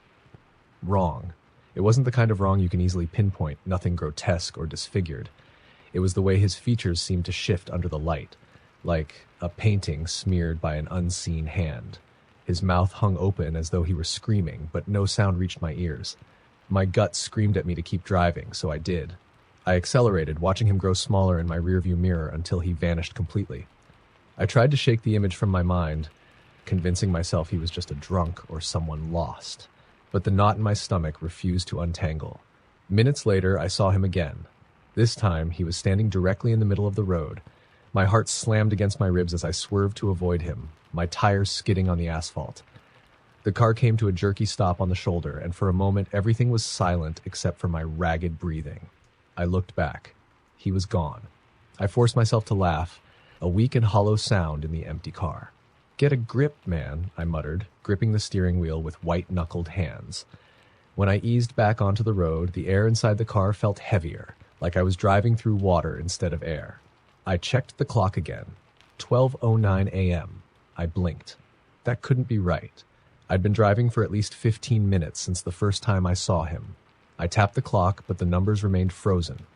wrong. It wasn't the kind of wrong you can easily pinpoint, nothing grotesque or disfigured. It was the way his features seemed to shift under the light, like a painting smeared by an unseen hand. His mouth hung open as though he were screaming, but no sound reached my ears. My gut screamed at me to keep driving, so I did. I accelerated, watching him grow smaller in my rearview mirror until he vanished completely. I tried to shake the image from my mind, convincing myself he was just a drunk or someone lost. But the knot in my stomach refused to untangle. Minutes later, I saw him again. This time, he was standing directly in the middle of the road. My heart slammed against my ribs as I swerved to avoid him, my tires skidding on the asphalt. The car came to a jerky stop on the shoulder, and for a moment, everything was silent except for my ragged breathing. I looked back. He was gone. I forced myself to laugh, a weak and hollow sound in the empty car. "Get a grip, man," I muttered, gripping the steering wheel with white-knuckled hands. When I eased back onto the road, the air inside the car felt heavier, like I was driving through water instead of air. I checked the clock again. 12:09 a.m. I blinked. That couldn't be right. I'd been driving for at least 15 minutes since the first time I saw him. I tapped the clock, but the numbers remained frozen.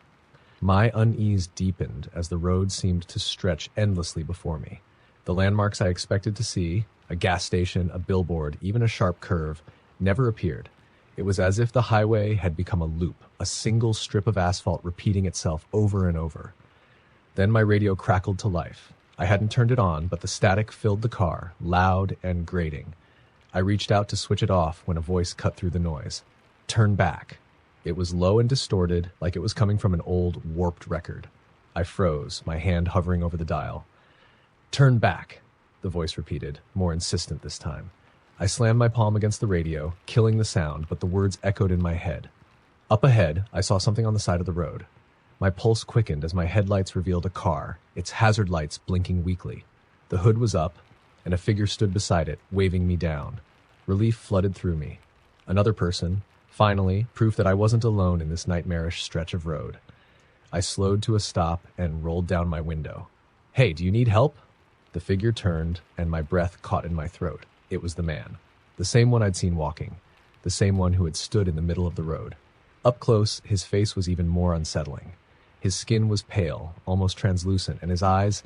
My unease deepened as the road seemed to stretch endlessly before me. The landmarks I expected to see, a gas station, a billboard, even a sharp curve, never appeared. It was as if the highway had become a loop, a single strip of asphalt repeating itself over and over. Then my radio crackled to life. I hadn't turned it on, but the static filled the car, loud and grating. I reached out to switch it off when a voice cut through the noise. "Turn back." It was low and distorted, like it was coming from an old, warped record. I froze, my hand hovering over the dial. "Turn back," the voice repeated, more insistent this time. I slammed my palm against the radio, killing the sound, but the words echoed in my head. Up ahead, I saw something on the side of the road. My pulse quickened as my headlights revealed a car, its hazard lights blinking weakly. The hood was up, and a figure stood beside it, waving me down. Relief flooded through me. Another person, finally, proof that I wasn't alone in this nightmarish stretch of road. I slowed to a stop and rolled down my window. "Hey, do you need help?" The figure turned, and my breath caught in my throat. It was the man. The same one I'd seen walking. The same one who had stood in the middle of the road. Up close, his face was even more unsettling. His skin was pale, almost translucent, and his eyes,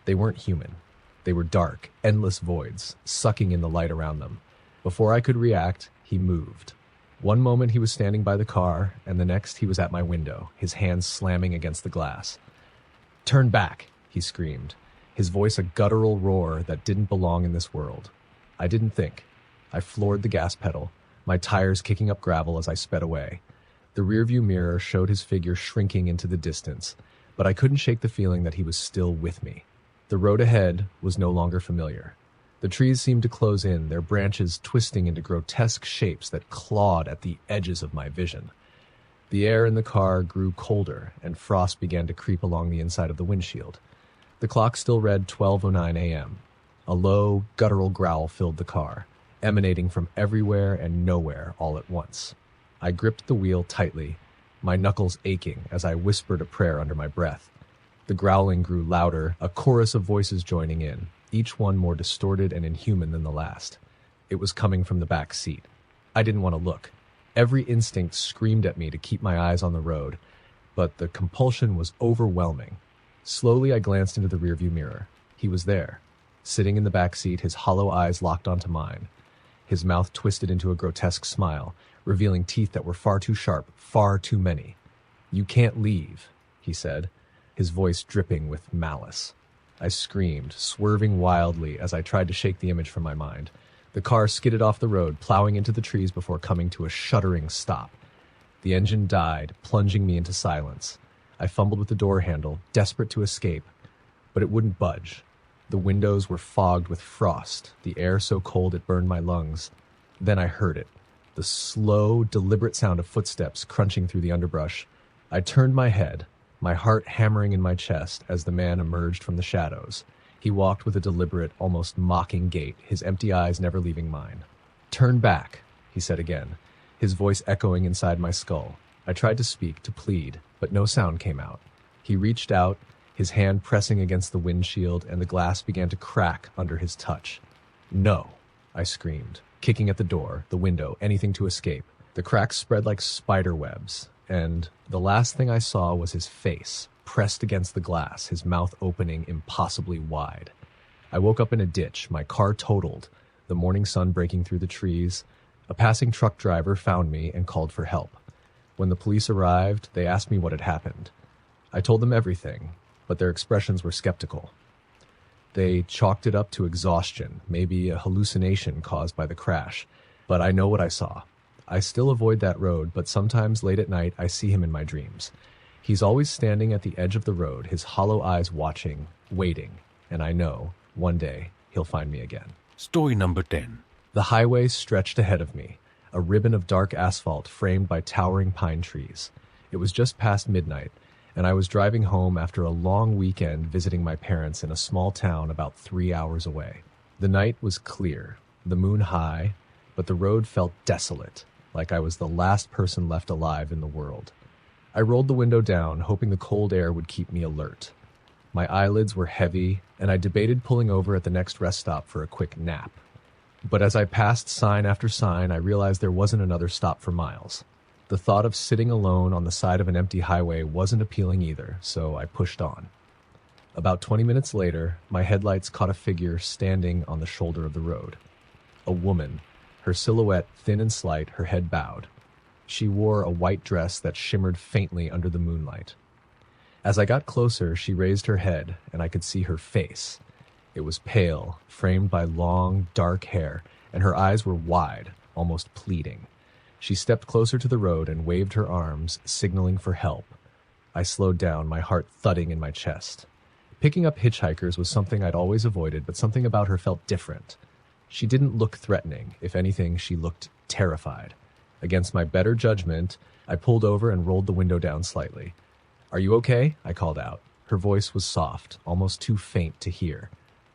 they weren't human. They were dark, endless voids, sucking in the light around them. Before I could react, he moved. One moment he was standing by the car, and the next he was at my window, his hands slamming against the glass. "Turn back," he screamed, his voice a guttural roar that didn't belong in this world. I didn't think. I floored the gas pedal, my tires kicking up gravel as I sped away. The rearview mirror showed his figure shrinking into the distance, but I couldn't shake the feeling that he was still with me. The road ahead was no longer familiar. The trees seemed to close in, their branches twisting into grotesque shapes that clawed at the edges of my vision. The air in the car grew colder, and frost began to creep along the inside of the windshield. The clock still read 12:09 a.m. A low, guttural growl filled the car, emanating from everywhere and nowhere all at once. I gripped the wheel tightly, my knuckles aching as I whispered a prayer under my breath. The growling grew louder, a chorus of voices joining in, each one more distorted and inhuman than the last. It was coming from the back seat. I didn't want to look. Every instinct screamed at me to keep my eyes on the road, but the compulsion was overwhelming. Slowly, I glanced into the rearview mirror. He was there, sitting in the back seat, his hollow eyes locked onto mine. His mouth twisted into a grotesque smile, revealing teeth that were far too sharp, far too many. "You can't leave," he said, his voice dripping with malice. I screamed, swerving wildly as I tried to shake the image from my mind. The car skidded off the road, plowing into the trees before coming to a shuddering stop. The engine died, plunging me into silence. I fumbled with the door handle, desperate to escape, but it wouldn't budge. The windows were fogged with frost, the air so cold it burned my lungs. Then I heard it, the slow, deliberate sound of footsteps crunching through the underbrush. I turned my head, my heart hammering in my chest as the man emerged from the shadows. He walked with a deliberate, almost mocking gait, his empty eyes never leaving mine. "Turn back," he said again, his voice echoing inside my skull. I tried to speak, to plead, but no sound came out. He reached out, his hand pressing against the windshield, and the glass began to crack under his touch. "No," I screamed, kicking at the door, the window, anything to escape. The cracks spread like spider webs, and the last thing I saw was his face, pressed against the glass, his mouth opening impossibly wide. I woke up in a ditch, my car totaled, the morning sun breaking through the trees. A passing truck driver found me and called for help. When the police arrived, they asked me what had happened. I told them everything, but their expressions were skeptical. They chalked it up to exhaustion, maybe a hallucination caused by the crash. But I know what I saw. I still avoid that road, but sometimes late at night I see him in my dreams. He's always standing at the edge of the road, his hollow eyes watching, waiting, and I know, one day, he'll find me again. Story number 10. The highway stretched ahead of me, a ribbon of dark asphalt framed by towering pine trees. It was just past midnight, and I was driving home after a long weekend visiting my parents in a small town about 3 hours away. The night was clear, the moon high, but the road felt desolate, like I was the last person left alive in the world. I rolled the window down, hoping the cold air would keep me alert. My eyelids were heavy, and I debated pulling over at the next rest stop for a quick nap. But as I passed sign after sign, I realized there wasn't another stop for miles. The thought of sitting alone on the side of an empty highway wasn't appealing either, so I pushed on. About 20 minutes later, my headlights caught a figure standing on the shoulder of the road. A woman, her silhouette thin and slight, her head bowed. She wore a white dress that shimmered faintly under the moonlight. As I got closer, she raised her head, and I could see her face. It was pale, framed by long, dark hair, and her eyes were wide, almost pleading. She stepped closer to the road and waved her arms, signaling for help. I slowed down, my heart thudding in my chest. Picking up hitchhikers was something I'd always avoided, but something about her felt different. She didn't look threatening. If anything, she looked terrified. Against my better judgment, I pulled over and rolled the window down slightly. "Are you okay?" I called out. Her voice was soft, almost too faint to hear.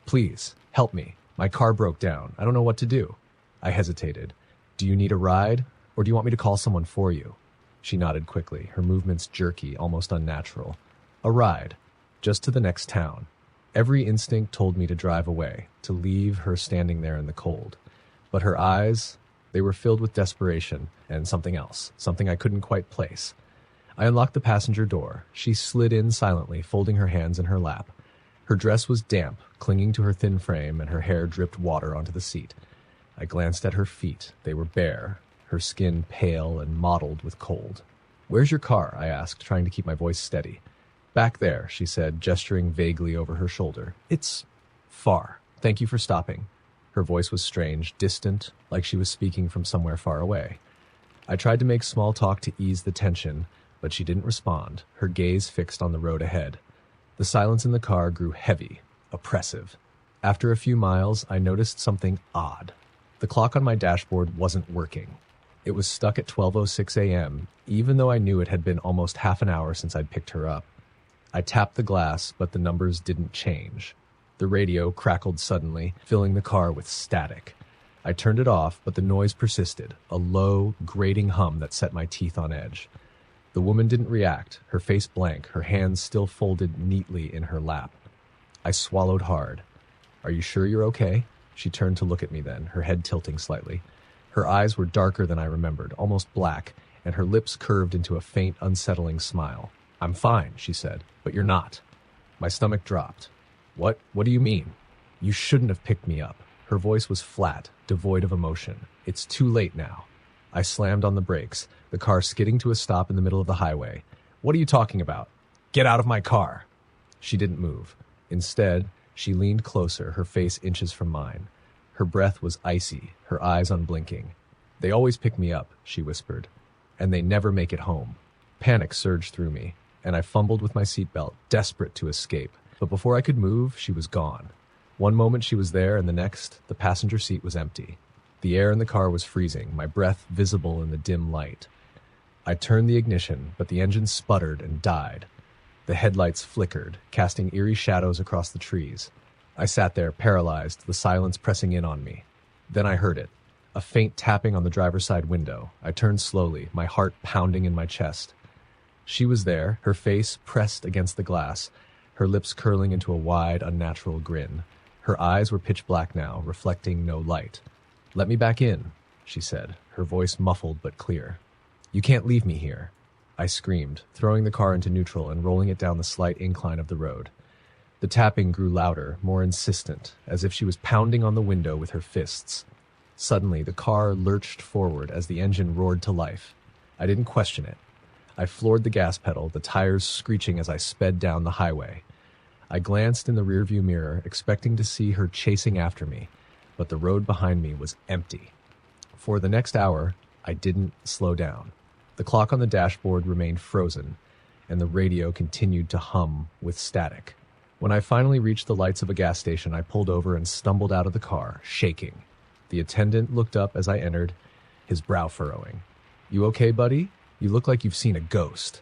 "Please, help me. My car broke down. I don't know what to do." I hesitated. "Do you need a ride, or do you want me to call someone for you?" She nodded quickly, her movements jerky, almost unnatural. "A ride. Just to the next town." Every instinct told me to drive away, to leave her standing there in the cold. But her eyes, they were filled with desperation and something else, something I couldn't quite place. I unlocked the passenger door. She slid in silently, folding her hands in her lap. Her dress was damp, clinging to her thin frame, and her hair dripped water onto the seat. I glanced at her feet. They were bare, her skin pale and mottled with cold. "Where's your car?" I asked, trying to keep my voice steady. "Back there," she said, gesturing vaguely over her shoulder. "It's far. Thank you for stopping." Her voice was strange, distant, like she was speaking from somewhere far away. I tried to make small talk to ease the tension, but she didn't respond, her gaze fixed on the road ahead. The silence in the car grew heavy, oppressive. After a few miles, I noticed something odd. The clock on my dashboard wasn't working. It was stuck at 12:06 a.m., even though I knew it had been almost half an hour since I'd picked her up. I tapped the glass, but the numbers didn't change. The radio crackled suddenly, filling the car with static. I turned it off, but the noise persisted, a low, grating hum that set my teeth on edge. The woman didn't react, her face blank, her hands still folded neatly in her lap. I swallowed hard. "Are you sure you're okay?" She turned to look at me then, her head tilting slightly. Her eyes were darker than I remembered, almost black, and her lips curved into a faint, unsettling smile. "I'm fine," she said, "but you're not." My stomach dropped. What do you mean?" "You shouldn't have picked me up." Her voice was flat, devoid of emotion. "It's too late now." I slammed on the brakes, the car skidding to a stop in the middle of the highway. "What are you talking about? Get out of my car!" She didn't move. Instead, she leaned closer, her face inches from mine. Her breath was icy, her eyes unblinking. "They always pick me up," she whispered, "and they never make it home." Panic surged through me, and I fumbled with my seatbelt, desperate to escape. But before I could move, she was gone. One moment she was there, and the next, the passenger seat was empty. The air in the car was freezing, my breath visible in the dim light. I turned the ignition, but the engine sputtered and died. The headlights flickered, casting eerie shadows across the trees. I sat there, paralyzed, the silence pressing in on me. Then I heard it, a faint tapping on the driver's side window. I turned slowly, my heart pounding in my chest. She was there, her face pressed against the glass, her lips curling into a wide, unnatural grin. Her eyes were pitch black now, reflecting no light. "Let me back in," she said, her voice muffled but clear. "You can't leave me here," I screamed, throwing the car into neutral and rolling it down the slight incline of the road. The tapping grew louder, more insistent, as if she was pounding on the window with her fists. Suddenly, the car lurched forward as the engine roared to life. I didn't question it. I floored the gas pedal, the tires screeching as I sped down the highway. I glanced in the rearview mirror, expecting to see her chasing after me, but the road behind me was empty. For the next hour, I didn't slow down. The clock on the dashboard remained frozen, and the radio continued to hum with static. When I finally reached the lights of a gas station, I pulled over and stumbled out of the car, shaking. The attendant looked up as I entered, his brow furrowing. "You okay, buddy? You look like you've seen a ghost."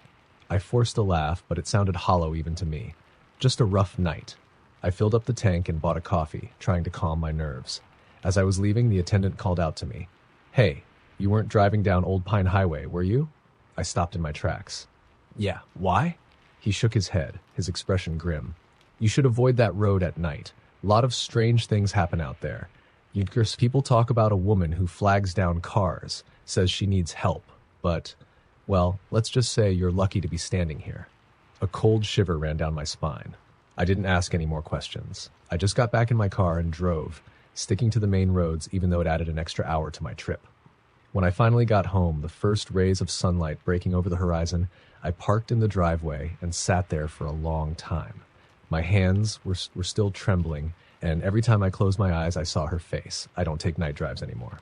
I forced a laugh, but it sounded hollow even to me. "Just a rough night." I filled up the tank and bought a coffee, trying to calm my nerves. As I was leaving, the attendant called out to me. "Hey, you weren't driving down Old Pine Highway, were you?" I stopped in my tracks. "Yeah, why?" He shook his head, his expression grim. "You should avoid that road at night. A lot of strange things happen out there. People talk about a woman who flags down cars, says she needs help, but, well, let's just say you're lucky to be standing here." A cold shiver ran down my spine. I didn't ask any more questions. I just got back in my car and drove, sticking to the main roads even though it added an extra hour to my trip. When I finally got home, the first rays of sunlight breaking over the horizon, I parked in the driveway and sat there for a long time. My hands were still trembling, and every time I closed my eyes, I saw her face. I don't take night drives anymore.